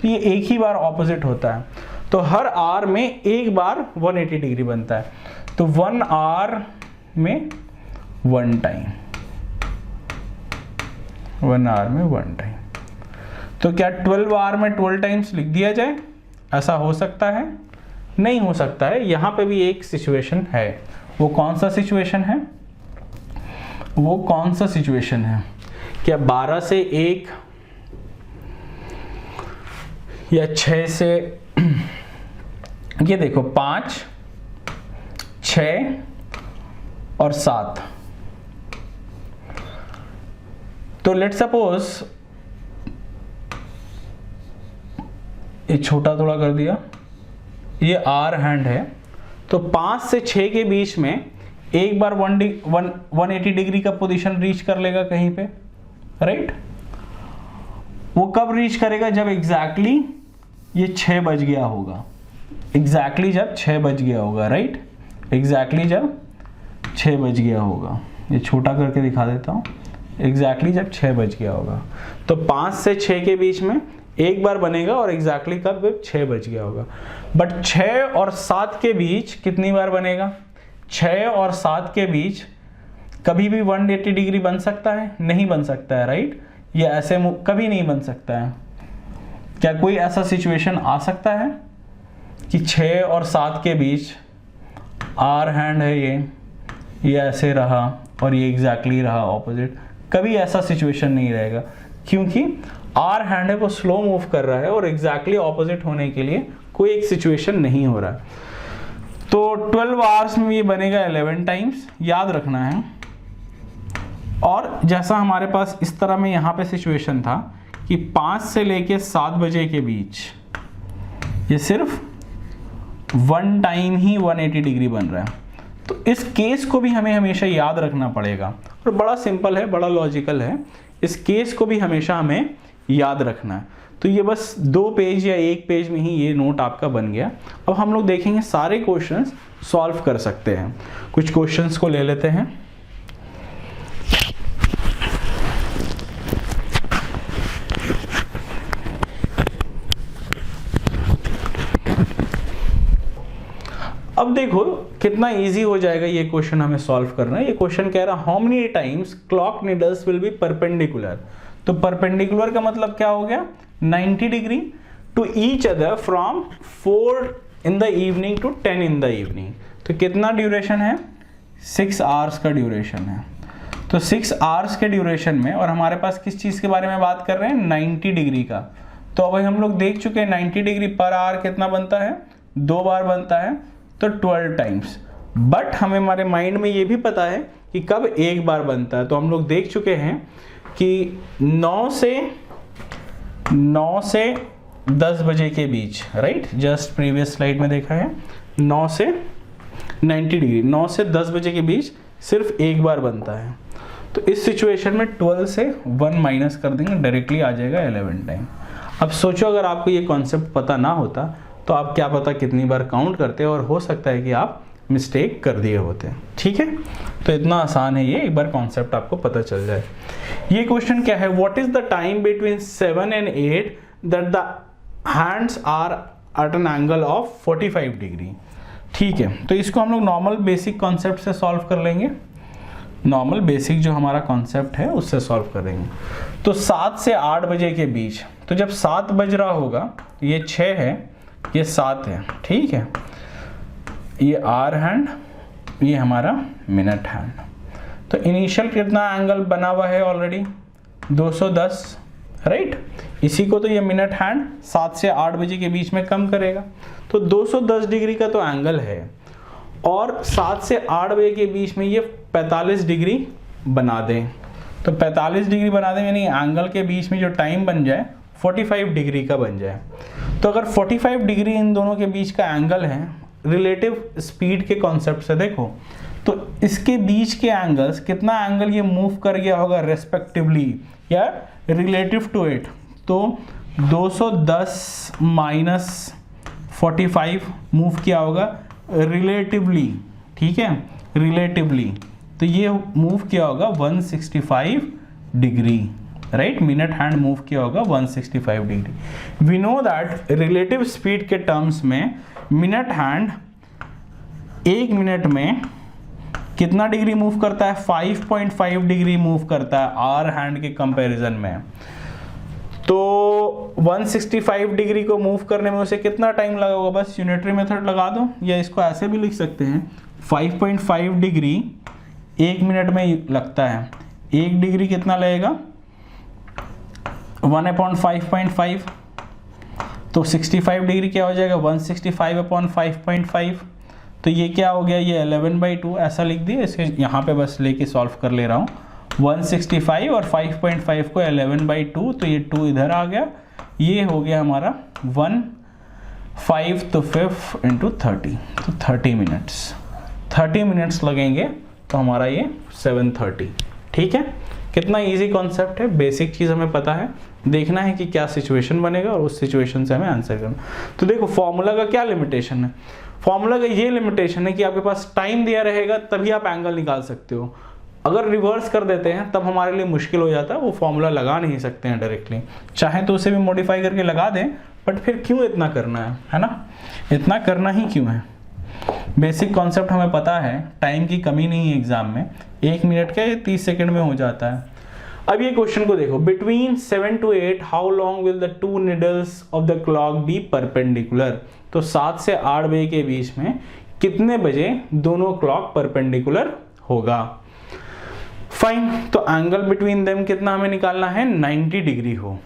तो ये एक ही बार ऑपोजिट होता है, तो हर आवर में एक बार 180 डिग्री बनता है, तो 1 आवर में 1 टाइम, 1 आवर में 1 टाइम। तो क्या 12 आवर में 12 टाइम्स लिख दिया जाए, ऐसा हो सकता है, नहीं हो सकता है। यहां पे भी एक सिचुएशन है, वो कौन सा सिचुएशन है, वो कौन सा सिचुएशन है, क्या 12 से 1 या 6 से ये देखो 5, 6 और 7, तो लेट सपोज ये छोटा थोड़ा कर दिया, ये आवर हैंड है, तो 5 से 6 के बीच में एक बार 180 डिग्री का पोजीशन रीच कर लेगा कहीं पे, राइट। वो कब रीच करेगा, जब एग्जैक्टली ये 6 बज गया होगा, एग्जैक्टली जब 6 बज गया होगा, राइट, एग्जैक्टली जब 6 बज गया होगा। ये छोटा करके दिखा देता हूँ, एग्जैक्टली जब 6 बज गया होगा, तो 5 से 6 के बीच में एक बार बनेगा और एग्जैक्टली कब 6 बज गया होगा। बट 6 और 7 के बीच कितनी बार बनेगा, 6 और 7 के बीच कभी भी 180 डिग्री बन सकता है, नहीं बन सकता है, राइट, ये ऐसे कभी नहीं बन सकता है। क्या कोई ऐसा सिचुएशन आ सकता है कि 6 और 7 के बीच आवर हैंड है, ये ऐसे रहा और ये एग्जैक्टली रहा ऑपोजिट, कभी ऐसा सिचुएशन नहीं रहेगा, क्योंकि आवर हैंड है वो स्लो मूव कर रहा है और एग्जैक्टली ऑपोजिट होने के लिए कोई एक सिचुएशन नहीं हो रहा। तो 12 आवर्स में ये बनेगा 11 टाइम्स, याद रखना है। और जैसा हमारे पास इस तरह में यहाँ पे सिचुएशन था कि 5 से लेके 7 बजे के बीच ये सिर्फ 1 टाइम ही 180 डिग्री बन रहा है, तो इस केस को भी हमें हमेशा याद रखना पड़ेगा और बड़ा सिंपल है, बड़ा लॉजिकल है, इस केस को भी हमेशा हमें याद रखना है। तो ये बस 2 पेज या 1 पेज में ही ये नोट आपका बन गया। अब हम लोग देखेंगे सारे क्वेश्चंस सॉल्व कर सकते हैं। कुछ क्वेश्चंस को ले लेते हैं। अब देखो कितना इजी हो जाएगा ये क्वेश्चन हमें सॉल्व करना है। ये क्वेश्चन कह रहा है how many times clock needles will be perpendicular. तो परपेंडिकुलर का मतलब क्या हो गया, 90 degree to each other from 4 in the evening to 10 in the evening। तो कितना ड्यूरेशन है, 6 आवर्स का ड्यूरेशन है। तो 6 आवर्स के ड्यूरेशन में, और हमारे पास किस चीज के बारे में बात कर रहे हैं, 90 डिग्री का। तो अभी हम लोग देख चुके हैं 90 डिग्री पर आवर कितना बनता है, 2 बार बनता है, तो 12 टाइम्स। बट हमें हमारे माइंड में ये भी पता है कि कब एक बार बनता है। तो हम लोग देख चुके हैं कि 9 से 10 बजे के बीच, राइट, जस्ट प्रीवियस स्लाइड में देखा है, 9 से 90 डिग्री 9 से 10 बजे के बीच सिर्फ एक बार बनता है। तो इस सिचुएशन में 12 से 1 माइनस कर देंगे, डायरेक्टली आ जाएगा 11 टाइम। अब सोचो अगर आपको ये कॉन्सेप्ट पता ना होता तो आप क्या पता कितनी बार काउंट करते और हो सकता है कि आप मिस्टेक कर दिए होते। ठीक है, तो इतना आसान है ये, एक बार कॉन्सेप्ट आपको पता चल जाए। ये क्वेश्चन क्या है, what is the time between 7 and 8 that the hands are at an angle of 45 degree. ठीक है, तो इसको हम लोग नॉर्मल बेसिक कॉन्सेप्ट से सॉल्व कर लेंगे। नॉर्मल बेसिक जो हमारा कॉन्सेप्ट है उससे सॉल्व करेंगे। तो 7 से 8 बजे के बीच, तो जब 7 बज रहा होगा, ये 6 है, ये 7 है। ठीक है, ये आवर हैंड, ये हमारा मिनट हैंड। तो इनिशियल कितना एंगल बना हुआ है ऑलरेडी 210, राइट। इसी को तो ये मिनट हैंड 7 से 8 बजे के बीच में कम करेगा। तो 210 डिग्री का तो एंगल है, और 7 से 8 बजे के बीच में ये 45 डिग्री बना दें। तो 45 डिग्री बना दें, यानी एंगल के बीच में जो टाइम बन जाए 45 डिग्री का बन जाए। तो अगर 45 डिग्री इन दोनों के बीच का एंगल है, रिलेटिव स्पीड के कॉन्सेप्ट से देखो, तो इसके बीच के एंगल्स, कितना एंगल ये मूव कर गया होगा रेस्पेक्टिवली या रिलेटिव टू इट, तो 210 माइनस 45 मूव किया होगा रिलेटिवली। ठीक है, रिलेटिवली, तो ये मूव किया होगा 165 degree, right. Minute hand move किया होगा 165 degree. We know that relative speed के टर्म्स में मिनट हैंड 1 मिनट में कितना डिग्री मूव करता है, 5.5 डिग्री मूव करता है आवर हैंड के कंपैरिजन में। तो 165 डिग्री को मूव करने में उसे कितना टाइम लगा होगा, बस यूनिटरी मेथड लगा दो, या इसको ऐसे भी लिख सकते हैं 5.5 डिग्री 1 मिनट में लगता है। 1 डिग्री कितना लगेगा 1/5.5, तो 65 डिग्री क्या हो जाएगा 165/5.5। तो ये क्या हो गया, ये 11/2 ऐसा लिख दिया। इसके यहाँ पे बस लेके सॉल्व कर ले रहा हूँ। 165 और 5.5 को 11/2, तो ये 2 इधर आ गया। ये हो गया हमारा 1 5 तो 5 इंटू 30, तो 30 मिनट्स 30 मिनट्स लगेंगे। तो हमारा ये 7:30। ठीक है, कितना इजी कॉन्सेप्ट है, बेसिक चीज़ हमें पता है, देखना है कि क्या सिचुएशन बनेगा और उस सिचुएशन से हमें आंसर करना। तो देखो फॉर्मूला का क्या लिमिटेशन है, फॉर्मूला का ये लिमिटेशन है कि आपके पास टाइम दिया रहेगा तभी आप एंगल निकाल सकते हो। अगर रिवर्स कर देते हैं तब हमारे लिए मुश्किल हो जाता है, वो फॉर्मूला लगा नहीं सकते हैं डायरेक्टली। चाहे तो उसे भी मॉडिफाई करके लगा दें, बट फिर क्यों इतना करना है ना, इतना करना ही क्यों है। बेसिक कॉन्सेप्ट हमें पता है, टाइम की कमी नहीं है एग्जाम में, 1 मिनट का 30 सेकंड में हो जाता है। अब ये क्वेश्चन को देखो, between 7 to 8 how long will the 2 needles of the clock be perpendicular. तो 7 से 8 बजे के बीच में कितने बजे दोनों क्लॉक परपेंडिकुलर होगा। फाइन, तो एंगल बिटवीन देम कितना हमें निकालना है, 90 डिग्री हो।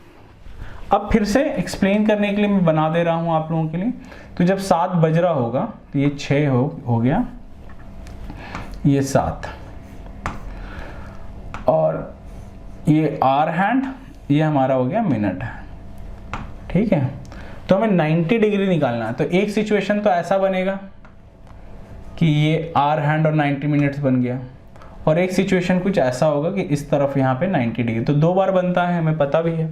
अब फिर से एक्सप्लेन करने के लिए मैं बना दे रहा हूं आप लोगों के लिए। तो जब 7 बज रहा होगा तो ये 6 हो गया, ये 7, और ये आवर हैंड, ये हमारा हो गया मिनट हैंड। ठीक है, तो हमें 90 डिग्री निकालना है। तो एक सिचुएशन तो ऐसा बनेगा कि ये आवर हैंड और 90 मिनट्स बन गया, और एक सिचुएशन कुछ ऐसा होगा कि इस तरफ यहाँ पे 90 डिग्री। तो 2 बार बनता है, हमें पता भी है।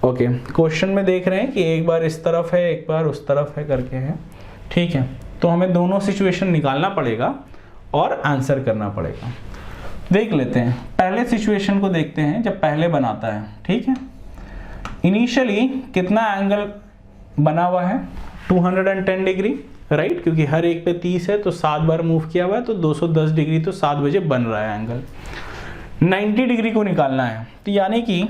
ओके, क्वेश्चन में देख रहे हैं कि एक बार इस तरफ है, एक बार उस तरफ है करके है। ठीक है, तो हमें दोनों सिचुएशन निकालना पड़ेगा और आंसर करना पड़ेगा। देख लेते हैं, पहले सिचुएशन को देखते हैं जब पहले बनाता है। ठीक है, इनिशियली कितना एंगल बना हुआ है, 210 डिग्री, राइट, क्योंकि हर एक पे 30 है तो 7 बार मूव किया हुआ है, तो 210 डिग्री तो 7 बजे बन रहा है एंगल। 90 डिग्री को निकालना है, तो यानी कि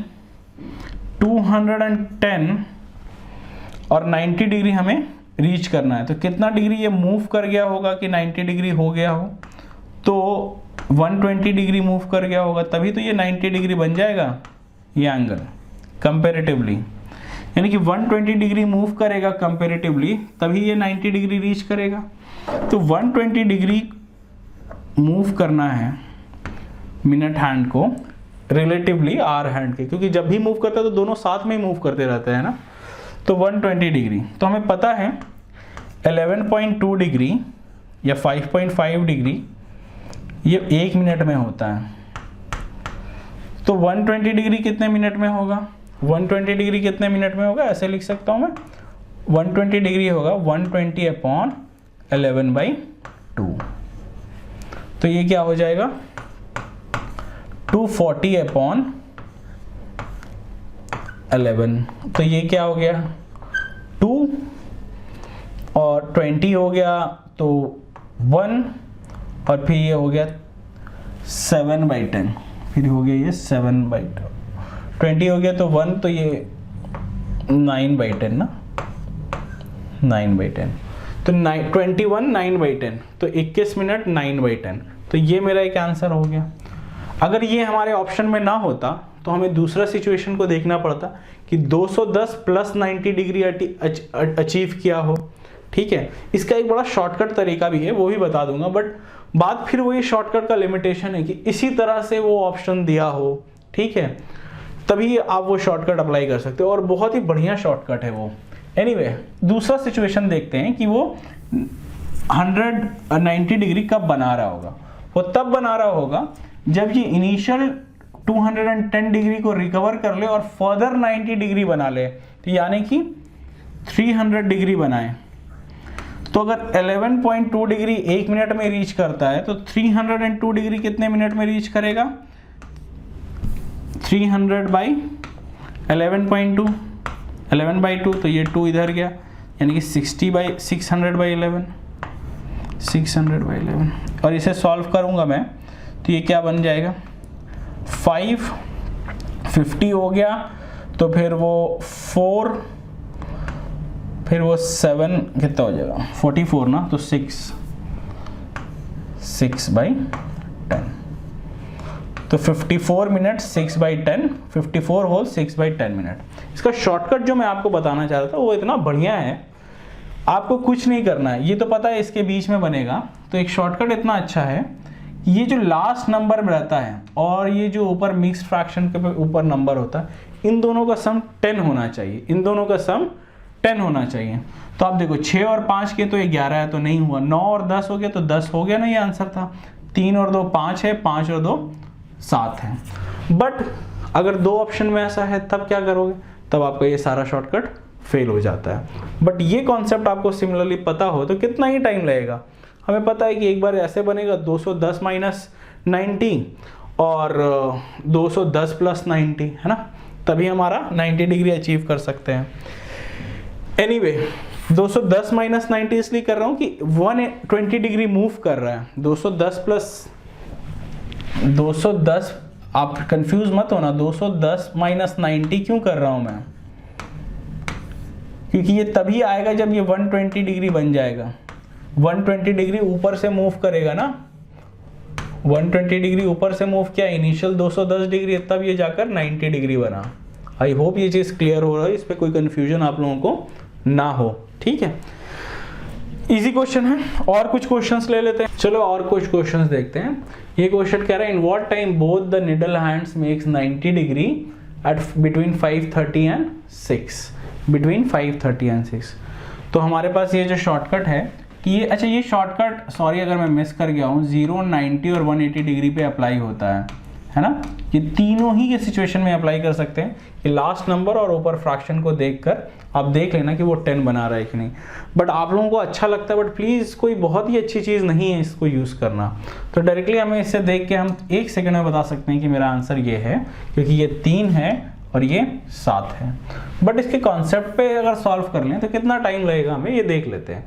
210 और 90 डिग्री हमें रीच करना है। तो कितना डिग्री ये मूव कर गया होगा कि 90 डिग्री हो गया हो, तो 120 डिग्री मूव कर गया होगा, तभी तो ये 90 डिग्री बन जाएगा ये एंगल कंपैरेटिवली। यानी कि 120 डिग्री मूव करेगा कंपैरेटिवली, तभी ये 90 डिग्री रीच करेगा। तो 120 डिग्री मूव करना है मिनट हैंड को रिलेटिवली आवर हैंड के, क्योंकि जब भी मूव करता है तो दोनों साथ में ही मूव करते रहते हैं ना। तो 120 डिग्री, तो हमें पता है 11.2 डिग्री या 5.5 डिग्री ये 1 मिनट में होता है, तो 120 डिग्री कितने मिनट में होगा? 120 डिग्री कितने मिनट में होगा? ऐसे लिख सकता हूँ मैं, 120 डिग्री होगा 120/11/2। तो ये क्या हो जाएगा? 240/11। तो ये क्या हो गया? 2 और 20 हो गया तो 1, और फिर ये हो गया 7/10, फिर हो गया ये 7/10, 20 हो गया तो 1, तो ये 9/10 ना, 9/10, तो 21 9/10, तो 21 मिनट 9/10। तो ये मेरा एक आंसर हो गया। अगर ये हमारे ऑप्शन में ना होता तो हमें दूसरा सिचुएशन को देखना पड़ता कि 210 प्लस 90 डिग्री अचीव किया हो। ठीक है, इसका एक बड़ा शॉर्टकट तरीका भी है, वो भी बता दूंगा, बट बात फिर वही शॉर्टकट का लिमिटेशन है कि इसी तरह से वो ऑप्शन दिया हो, ठीक है, तभी आप वो शॉर्टकट अप्लाई कर सकते हो, और बहुत ही बढ़िया शॉर्टकट है वो। एनीवे, दूसरा सिचुएशन देखते हैं कि वो 190 डिग्री कब बना रहा होगा। वो तब बना रहा होगा जब ये इनिशियल 210 डिग्री को रिकवर कर ले और फर्दर 90 डिग्री बना ले, तो यानी कि 300 डिग्री बनाए। तो अगर 11.2 डिग्री 1 मिनट में रीच करता है तो 302 डिग्री कितने मिनट में रीच करेगा? 300/11.2, 11/2, तो ये 2 इधर गया, यानी कि 600/11, 600/11। और इसे सॉल्व करूंगा मैं तो ये क्या बन जाएगा? 550 हो गया, तो फिर वो 4, फिर वो 7 कितना हो जाएगा? 44 ना, तो 6/10, तो 54 मिनट 6/10, 54 होल 6/10 मिनट। इसका शॉर्टकट जो मैं आपको बताना चाह रहा था वो इतना बढ़िया है, आपको कुछ नहीं करना है, ये तो पता है इसके बीच में बनेगा। तो एक शॉर्टकट इतना अच्छा है, ये जो लास्ट नंबर में रहता है और ये जो ऊपर मिक्स्ड फ्रैक्शन के ऊपर नंबर होता है, इन दोनों का सम 10 होना चाहिए, इन दोनों का सम 10 होना चाहिए। तो आप देखो 6 और 5 के तो ये 11 है, तो नहीं हुआ। 9 और 10 हो गया तो 10 हो गया ना, ये आंसर था। 3 और 2 5 है, 5 और 2 7 है। बट अगर 2 ऑप्शन में ऐसा है तब क्या करोगे? तब आपका ये सारा शॉर्टकट फेल हो जाता है। बट ये कॉन्सेप्ट आपको सिमिलरली पता हो तो कितना ही टाइम लगेगा? हमें पता है कि एक बार ऐसे बनेगा 210 माइनस 90 और 210 प्लस 90, है ना, तभी हमारा 90 डिग्री अचीव कर सकते हैं। एनीवे, 210 माइनस 90 इसलिए कर रहा हूं कि 120 डिग्री मूव कर रहा है। 210 प्लस 210, आप कंफ्यूज मत होना, 210 माइनस 90 क्यों कर रहा हूं मैं? क्योंकि ये तभी आएगा जब ये 120 डिग्री बन जाएगा। 120 डिग्री ऊपर से मूव करेगा ना, 120 डिग्री ऊपर से मूव किया, इनिशियल 210 डिग्री, तब ये जाकर 90 डिग्री बना। आई होप ये चीज क्लियर हो रहा है, इस पे कोई कंफ्यूजन आप लोगों को ना हो। ठीक है, इजी क्वेश्चन है। और कुछ क्वेश्चंस ले लेते हैं, चलो और कुछ क्वेश्चंस देखते हैं। ये क्वेश्चन कह रहा है in what time both the needle hands makes 90 degree at between 5:30 and 6, between 5:30 and 6। तो हमारे पास ये जो शॉर्टकट है कि ये, अच्छा ये शॉर्टकट, सॉरी अगर मैं मिस कर गया हूँ, 0, 90 और 180 डिग्री पे अप्लाई होता है ना। ये तीनों ही के सिचुएशन में अप्लाई कर सकते हैं कि लास्ट नंबर और ऊपर फ्रैक्शन को देखकर आप देख लेना कि वो 10 बना रहा है कि नहीं। बट आप लोगों को अच्छा लगता है, बट प्लीज़ कोई बहुत ही अच्छी चीज़ नहीं है इसको यूज़ करना। तो डायरेक्टली हमें इससे देख के हम 1 सेकंड में बता सकते हैं कि मेरा आंसर ये है, क्योंकि ये 3 है और ये 7 है। बट इसके कॉन्सेप्ट पे अगर सॉल्व कर लें तो कितना टाइम लगेगा हमें, ये देख लेते हैं।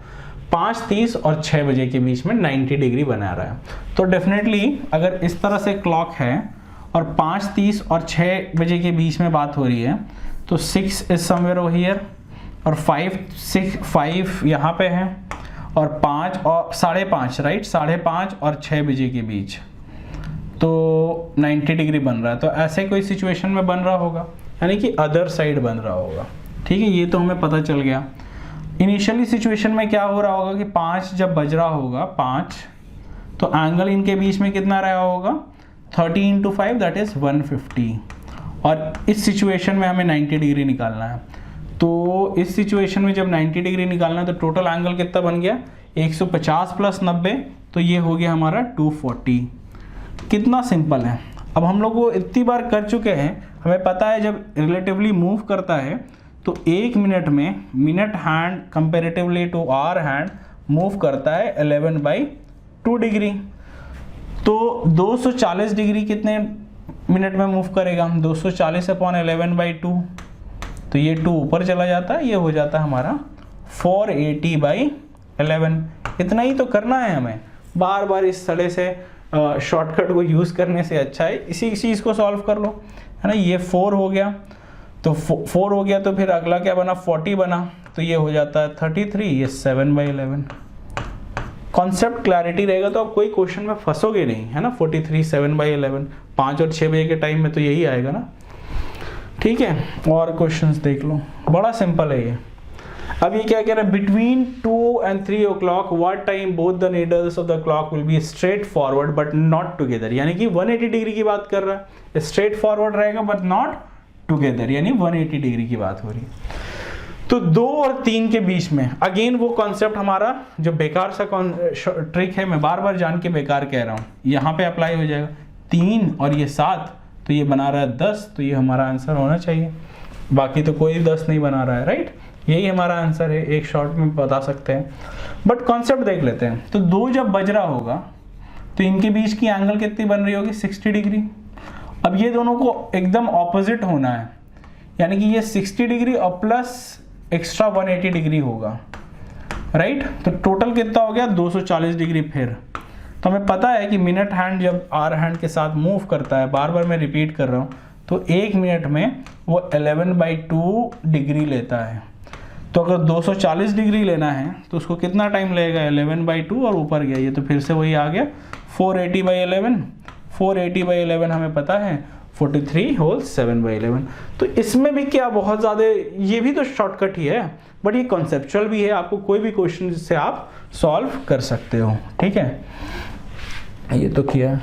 5:30 और 6 बजे के बीच में 90 डिग्री बना रहा है, तो डेफिनेटली अगर इस तरह से क्लॉक है और 5:30 और 6 बजे के बीच में बात हो रही है, तो 6 इज समवेयर ओवर हियर और 5 यहाँ पे है, और 5 और 5:30, राइट, 5:30 और 6 बजे के बीच तो 90 डिग्री बन रहा है। तो ऐसे कोई सिचुएशन में बन रहा होगा, यानी कि अदर साइड बन रहा होगा। ठीक है, ये तो हमें पता चल गया। इनिशियली सिचुएशन में क्या हो रहा होगा कि 5 जब बज रहा होगा 5, तो एंगल इनके बीच में कितना रहा होगा, 30 × 5 दैट इज 150। और इस सिचुएशन में हमें 90 डिग्री निकालना है। तो इस सिचुएशन में जब 90 डिग्री निकालना है तो टोटल एंगल कितना बन गया, 150 प्लस 90 तो ये हो गया हमारा 240। कितना सिंपल है। अब हम लोग वो इतनी बार कर चुके हैं, हमें पता है जब रिलेटिवली मूव करता है तो 1 मिनट में minute hand comparatively to hour hand move करता है 11/2 डिग्री। तो 240 डिग्री कितने मिनट में मूव करेगा? 240 अपॉन 11/2, तो ये 2 ऊपर चला जाता है, ये हो जाता है हमारा 480/11। इतना ही तो करना है हमें, बार बार इस सड़े से शॉर्टकट को यूज़ करने से अच्छा है इसी चीज़ को सॉल्व कर लो, है ना। ये 4 हो गया, तो 4 हो गया, तो फिर अगला क्या बना? 40 बना, तो ये हो जाता है 33, ये 7/11। कॉन्सेप्ट क्लैरिटी रहेगा तो आप कोई क्वेश्चन में फंसोगे नहीं, है ना। 43 7/11 5 और 6 बजे के टाइम में तो यही आएगा ना, ठीक है। और क्वेश्चंस देख लो, बड़ा सिंपल है ये। अब ये क्या कह रहा है? Between 2 and 3 o'clock what time both the needles of the clock will be straight forward but not together, यानी कि 180 डिग्री की बात कर रहा है। स्ट्रेट फॉरवर्ड रहेगा बट नॉट टुगेदर, यानी 180 डिग्री की बात हो रही है। तो 2 और 3 के बीच में अगेन वो कॉन्सेप्ट हमारा जो बेकार सा ट्रिक है, मैं बार बार जान के बेकार कह रहा हूँ, यहाँ पे अप्लाई हो जाएगा। 3 और ये 7 तो ये बना रहा है 10, तो ये हमारा आंसर होना चाहिए। बाकी तो कोई 10 नहीं बना रहा है, राइट। यही हमारा आंसर है, एक शॉर्ट में बता सकते हैं। बट कॉन्सेप्ट देख लेते हैं। तो 2 जब बज रहा होगा तो इनके बीच की एंगल कितनी बन रही होगी? 60 डिग्री। अब ये दोनों को एकदम ऑपोजिट होना है, यानी कि ये 60 डिग्री और प्लस एक्स्ट्रा 180 डिग्री होगा, राइट। तो टोटल कितना हो गया? 240 डिग्री। फिर तो हमें पता है कि मिनट हैंड जब आवर हैंड के साथ मूव करता है, बार बार मैं रिपीट कर रहा हूँ, तो 1 मिनट में वो 11/2 डिग्री लेता है। तो अगर 240 डिग्री लेना है तो उसको कितना टाइम लगेगा? 11/2 और ऊपर गया ये, तो फिर से वही आ गया 480/11। 480/11 हमें पता है 43 होल 7/11। तो इसमें भी क्या बहुत ज़्यादा, ये भी तो शॉर्टकट ही है, बट ये कॉन्सेप्चुअल भी है। आपको कोई भी क्वेश्चन से आप सॉल्व कर सकते हो, ठीक है। ये तो किया।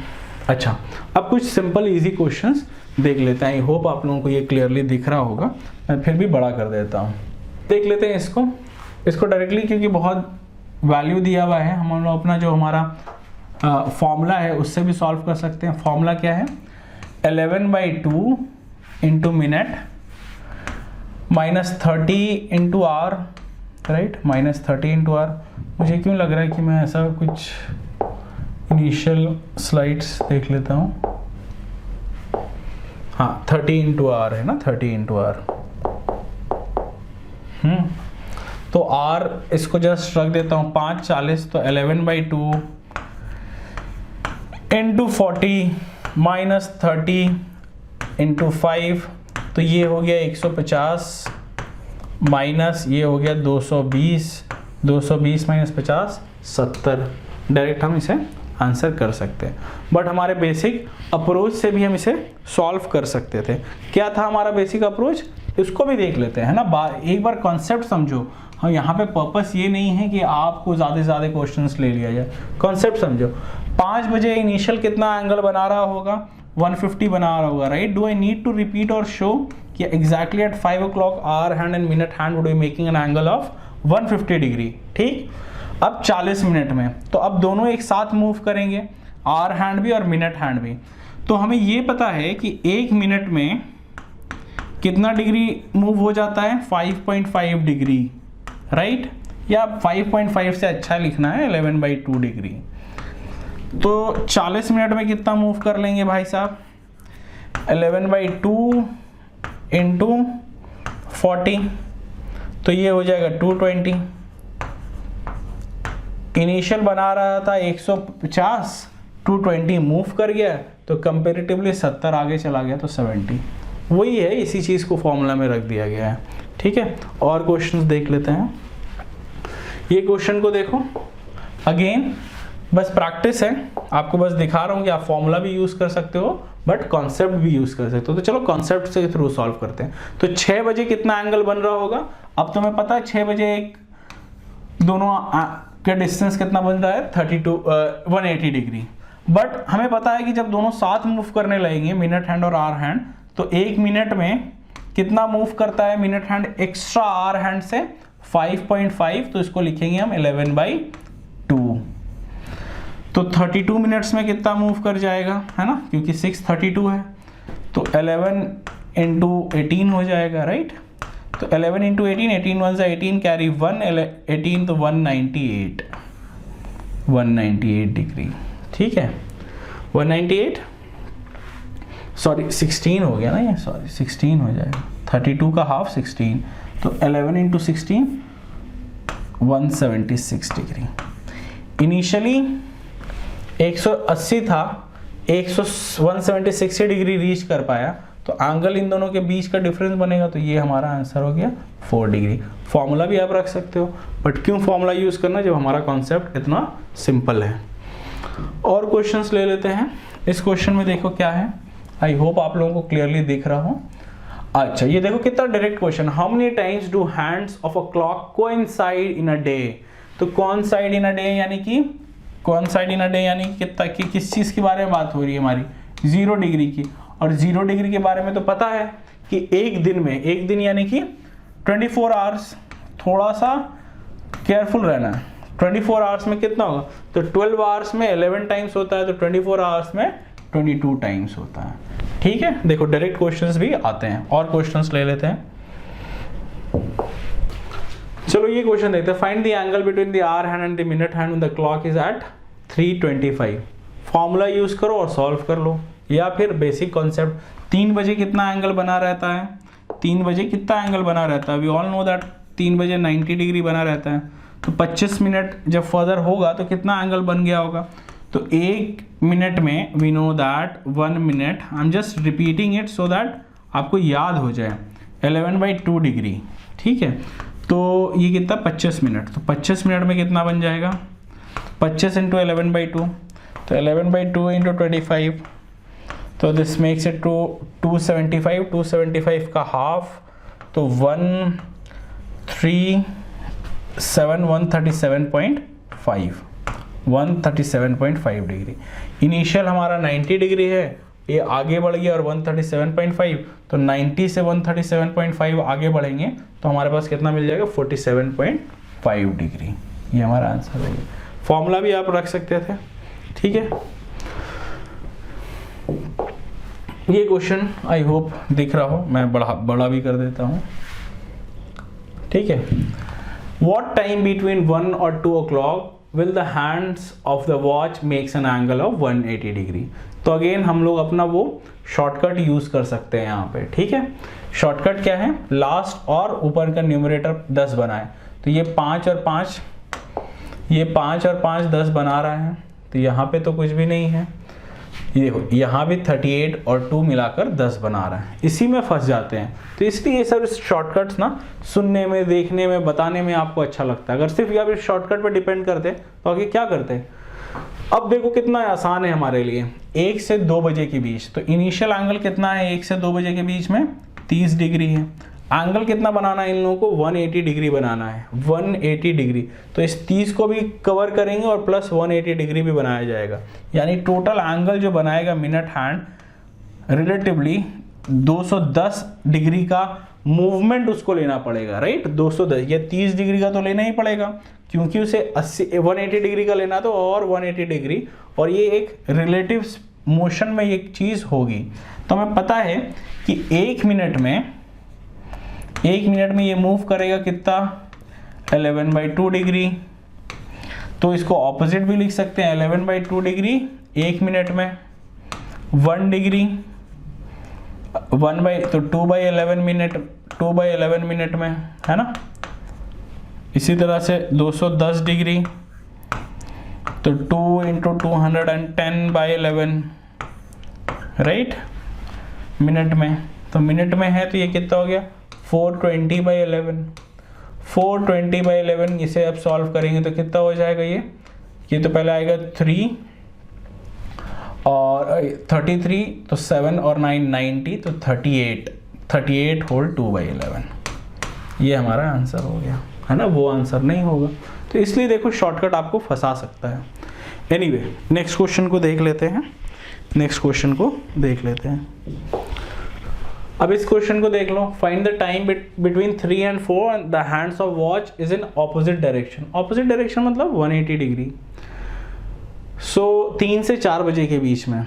अच्छा, अब कुछ सिंपल इजी क्वेश्चंस देख लेते हैं। आई होप आप लोगों को ये क्लियरली दिख रहा होगा, मैं फिर भी बड़ा कर देता हूँ। देख लेते हैं इसको डायरेक्टली, क्योंकि बहुत वैल्यू दिया हुआ है। हम लोग अपना जो हमारा फॉर्मूला है उससे भी सॉल्व कर सकते हैं। फॉर्मूला क्या है? 11/2 into minute -30 into R, right. -30 into R. मुझे क्यों लग रहा है कि मैं ऐसा कुछ इनिशियल स्लाइड्स देख लेता हूँ। हाँ, 30 इंटू आर है ना, 30 इंटू आर। तो आर इसको जस्ट रख देता हूँ 540, तो 11/2 इंटू 40 -30 इंटू 5, तो ये हो गया 150 माइनस ये हो गया 220, 220 माइनस 50 70। डायरेक्ट हम इसे आंसर कर सकते हैं, बट हमारे बेसिक अप्रोच से भी हम इसे सॉल्व कर सकते थे। क्या था हमारा बेसिक अप्रोच? इसको भी देख लेते हैं, है ना। एक बार कॉन्सेप्ट समझो। हम यहाँ पे पर्पस ये नहीं है कि आपको ज़्यादा से ज़्यादा क्वेश्चंस ले लिया जाए, कॉन्सेप्ट समझो। 5 बजे इनिशियल कितना एंगल बना रहा होगा? 150 बना रहा होगा, right. Do I need to repeat और शो कि exactly at 5 o'clock hour hand and minute hand would be making an angle of 150 degree, ठीक। अब 40 मिनट में, तो अब दोनों एक साथ मूव करेंगे, आवर हैंड भी और मिनट हैंड भी। तो हमें ये पता है कि 1 मिनट में कितना डिग्री मूव हो जाता है? 5.5 डिग्री, राइट। या 5.5 से अच्छा लिखना है 11/2 डिग्री। तो 40 मिनट में कितना मूव कर लेंगे भाई साहब? 11/2 इंटू 40, तो ये हो जाएगा 220। इनिशियल बना रहा था 150, 220 मूव कर गया, तो कंपेरेटिवली 70 आगे चला गया, तो 70। वही है, इसी चीज़ को फॉर्मूला में रख दिया गया है, ठीक है। और क्वेश्चंस देख लेते हैं। ये क्वेश्चन को देखो, अगेन बस प्रैक्टिस है, आपको बस दिखा रहा हूँ कि आप फॉर्मूला भी यूज़ कर सकते हो बट कॉन्सेप्ट भी यूज़ कर सकते हो। तो चलो कॉन्सेप्ट से थ्रू सॉल्व करते हैं। तो 6 बजे कितना एंगल बन रहा होगा? अब तुम्हें पता है 6 बजे एक दोनों का डिस्टेंस कितना बन रहा है? 180 डिग्री। बट हमें पता है कि जब दोनों साथ मूव करने लगेंगे, मिनट हैंड और आवर हैंड, तो 1 मिनट में कितना मूव करता है minute hand extra our hand से? 5.5, तो इसको लिखेंगे हम 11/2। तो 32 मिनट्स में कितना मूव कर जाएगा, है ना, क्योंकि 6:32 है, तो 11 इंटू 18 हो जाएगा, राइट। तो 11 इंटू 18, 18 1 से 18 कैरी 1, 18 तो 198 डिग्री, ठीक है, 198, सॉरी 16 हो गया ना ये, सॉरी 16 हो जाएगा, 32 का हाफ 16, तो 11 इंटू 16 176 डिग्री। इनिशियली 180 था, 176 डिग्री रीच कर पाया, तो एंगल इन दोनों के बीच का डिफरेंस बनेगा, तो ये हमारा आंसर हो गया 4 डिग्री। फॉर्मूला भी आप रख सकते हो, बट क्यों फॉर्मूला यूज करना जब हमारा कॉन्सेप्ट इतना सिंपल है। और क्वेश्चंस ले लेते हैं। इस क्वेश्चन में देखो क्या है, आई होप आप लोगों को क्लियरली दिख रहा हो। अच्छा, ये देखो कितना direct question, how many times do hands of a clock coincide in a day. तो कोइंसाइड इन अ डे यानी कि कोइंसाइड इन अ डे यानी कितना, कि किस चीज के बारे में बात हो रही है हमारी, 0 डिग्री की। और 0 डिग्री के बारे में तो पता है कि एक दिन में, एक दिन यानी कि 24 आवर्स, थोड़ा सा केयरफुल रहना है, 24 आवर्स में कितना होगा, तो 12 आवर्स में 11 टाइम्स होता है, तो 24 आवर्स में 22 टाइम्स होता है, ठीक है। देखो डायरेक्ट क्वेश्चंस भी आते हैं, और क्वेश्चंस ले लेते हैं। चलो ये क्वेश्चन देखते हैं, find the angle between the hour hand and the minute hand when the clock is at 3:25। Formula use करो और सॉल्व कर लो, या फिर बेसिक कॉन्सेप्ट, 3 बजे कितना एंगल बना रहता है, 3 बजे कितना एंगल बना रहता है, वी ऑल नो दैट 3 बजे 90 डिग्री बना रहता है, तो 25 मिनट जब फर्दर होगा तो कितना एंगल बन गया होगा, तो 1 मिनट में we know that 1 minute, I am just repeating it so that आपको याद हो जाए, 11/2 डिग्री, ठीक है। तो ये कितना 25 मिनट, तो 25 मिनट में कितना बन जाएगा, 25 इंटू 11/2, तो 11/2 इंटू 25, तो दिस मेक्स इट टू 275, 275 का हाफ, तो 137.5 डिग्री। इनिशियल हमारा 90 डिग्री है, ये आगे बढ़ गया और 137.5, तो 90 से 137.5 आगे बढ़ेंगे तो हमारे पास कितना मिल जाएगा, 47.5 डिग्री। ये हमारा आंसर है। फॉर्मूला भी आप रख सकते थे, ठीक है। ये क्वेश्चन आई होप दिख रहा हो, मैं बड़ा भी कर देता हूँ, ठीक है। What time between 1 or 2 o'clock will the hands of the watch makes an angle of 180 degree? तो अगेन हम लोग अपना वो शॉर्टकट यूज कर सकते हैं यहाँ पे, ठीक है। शॉर्टकट क्या है, लास्ट और ऊपर का न्यूमरेटर 10 बनाए, तो ये 5 और 5, ये 5 और 5 10 बना रहा है, तो यहाँ पे तो कुछ भी नहीं है, ये देखो यहाँ भी 38 और 2 मिलाकर 10 बना रहा है, इसी में फंस जाते हैं। तो इसलिए ये सब शॉर्टकट्स ना सुनने में, देखने में, बताने में आपको अच्छा लगता है। अगर सिर्फ या फिर शॉर्टकट पे डिपेंड करते तो आगे क्या करते। अब देखो कितना आसान है हमारे लिए, 1 से 2 बजे के बीच, तो इनिशियल एंगल कितना है 1 से 2 बजे के बीच में, 30 डिग्री है। एंगल कितना बनाना है इन लोगों को, 180 डिग्री बनाना है, 180 डिग्री। तो इस 30 को भी कवर करेंगे और प्लस 180 डिग्री भी बनाया जाएगा, यानी टोटल एंगल जो बनाएगा मिनट हैंड रिलेटिवली 210 डिग्री का मूवमेंट उसको लेना पड़ेगा, राइट। 210 या 30 डिग्री का तो लेना ही पड़ेगा, क्योंकि उसे 180 डिग्री का लेना तो और 180 डिग्री, और ये एक रिलेटिव मोशन में एक चीज होगी। तो हमें पता है कि 1 मिनट में ये मूव करेगा कितना, 11/2 डिग्री। तो इसको ऑपोजिट भी लिख सकते हैं, 11/2 डिग्री 1 मिनट में, 1 डिग्री तो 2/11 मिनट में, है ना। इसी तरह से 210 डिग्री तो 2 इंटू 210/11, राइट, मिनट में। तो मिनट में है तो ये कितना हो गया, 420/11। 420/11 इसे अब सॉल्व करेंगे तो कितना हो जाएगा, ये तो पहले आएगा 3 और 33, तो 7 और 9 90, तो 38 होल 2/11। ये हमारा आंसर हो गया, है ना। वो आंसर नहीं होगा, तो इसलिए देखो शॉर्टकट आपको फंसा सकता है। एनीवे नेक्स्ट क्वेश्चन को देख लेते हैं। अब इस क्वेश्चन को देख लो, find the time between 3 and 4 and the hands of watch is in opposite direction. Opposite direction मतलब 180 डिग्री। सो 3 से 4 बजे के बीच में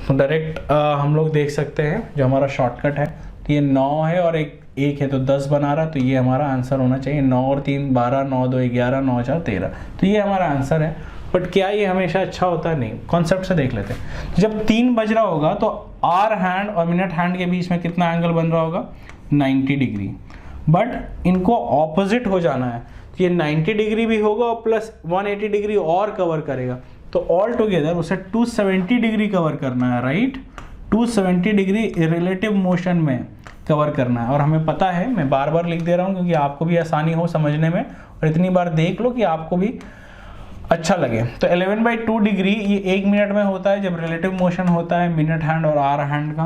तो डायरेक्ट हम लोग देख सकते हैं जो हमारा शॉर्टकट है, तो ये 9 है और एक है तो 10 बना रहा, तो ये हमारा आंसर होना चाहिए। 9 और 3 12, 9 2 11, 9 4 13, तो ये हमारा आंसर है। बट क्या ये हमेशा अच्छा होता है? नहीं। कॉन्सेप्ट से देख लेते हैं। जब 3 बज रहा होगा तो आवर हैंड और मिनट हैंड के बीच में कितना एंगल बन रहा होगा? 90 डिग्री। बट इनको ऑपोजिट हो जाना है, तो ये 90 डिग्री भी होगा और प्लस 180 डिग्री और कवर करेगा, तो ऑल टुगेदर उसे 270 डिग्री कवर करना है, राइट? 270 डिग्री रिलेटिव मोशन में कवर करना है। और हमें पता है, मैं बार बार लिख दे रहा हूँ क्योंकि आपको भी आसानी हो समझने में, और इतनी बार देख लो कि आपको भी अच्छा लगे। तो 11/2 डिग्री ये 1 मिनट में होता है जब रिलेटिव मोशन होता है मिनट हैंड और आवर हैंड का।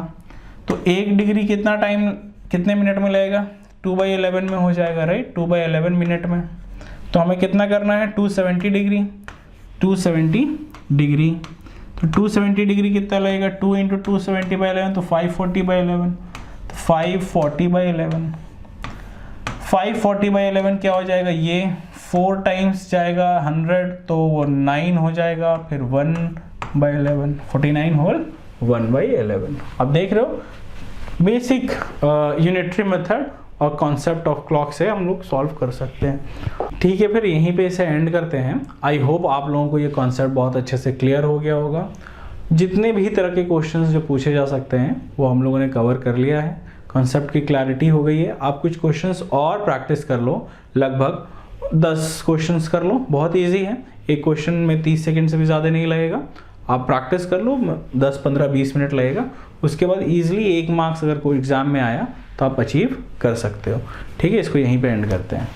तो 1 डिग्री कितना टाइम, कितने मिनट में लगेगा? 2/11 में हो जाएगा, राइट? 2/11 मिनट में। तो हमें कितना करना है? 270 डिग्री। 270 डिग्री, तो 270 डिग्री कितना लगेगा? 2 × 270/11, तो 540/11, तो 540/11। 540/11 क्या हो जाएगा? ये 4 टाइम्स जाएगा 100, तो वो 9 हो जाएगा, फिर 1/11, 49 होल 1/11। अब देख रहे हो बेसिक यूनिटरी मेथड और कॉन्सेप्ट ऑफ क्लॉक से हम लोग सॉल्व कर सकते हैं। ठीक है, फिर यहीं पे इसे एंड करते हैं। आई होप आप लोगों को ये कॉन्सेप्ट बहुत अच्छे से क्लियर हो गया होगा। जितने भी तरह के क्वेश्चंस जो पूछे जा सकते हैं वो हम लोगों ने कवर कर लिया है। कॉन्सेप्ट की क्लैरिटी हो गई है। आप कुछ क्वेश्चंस और प्रैक्टिस कर लो, लगभग 10 क्वेश्चंस कर लो, बहुत ईजी है। एक क्वेश्चन में 30 सेकंड से भी ज़्यादा नहीं लगेगा। आप प्रैक्टिस कर लो, 10 15 20 मिनट लगेगा। उसके बाद ईजिली 1 मार्क्स अगर कोई एग्जाम में आया तो आप अचीव कर सकते हो। ठीक है, इसको यहीं पे एंड करते हैं।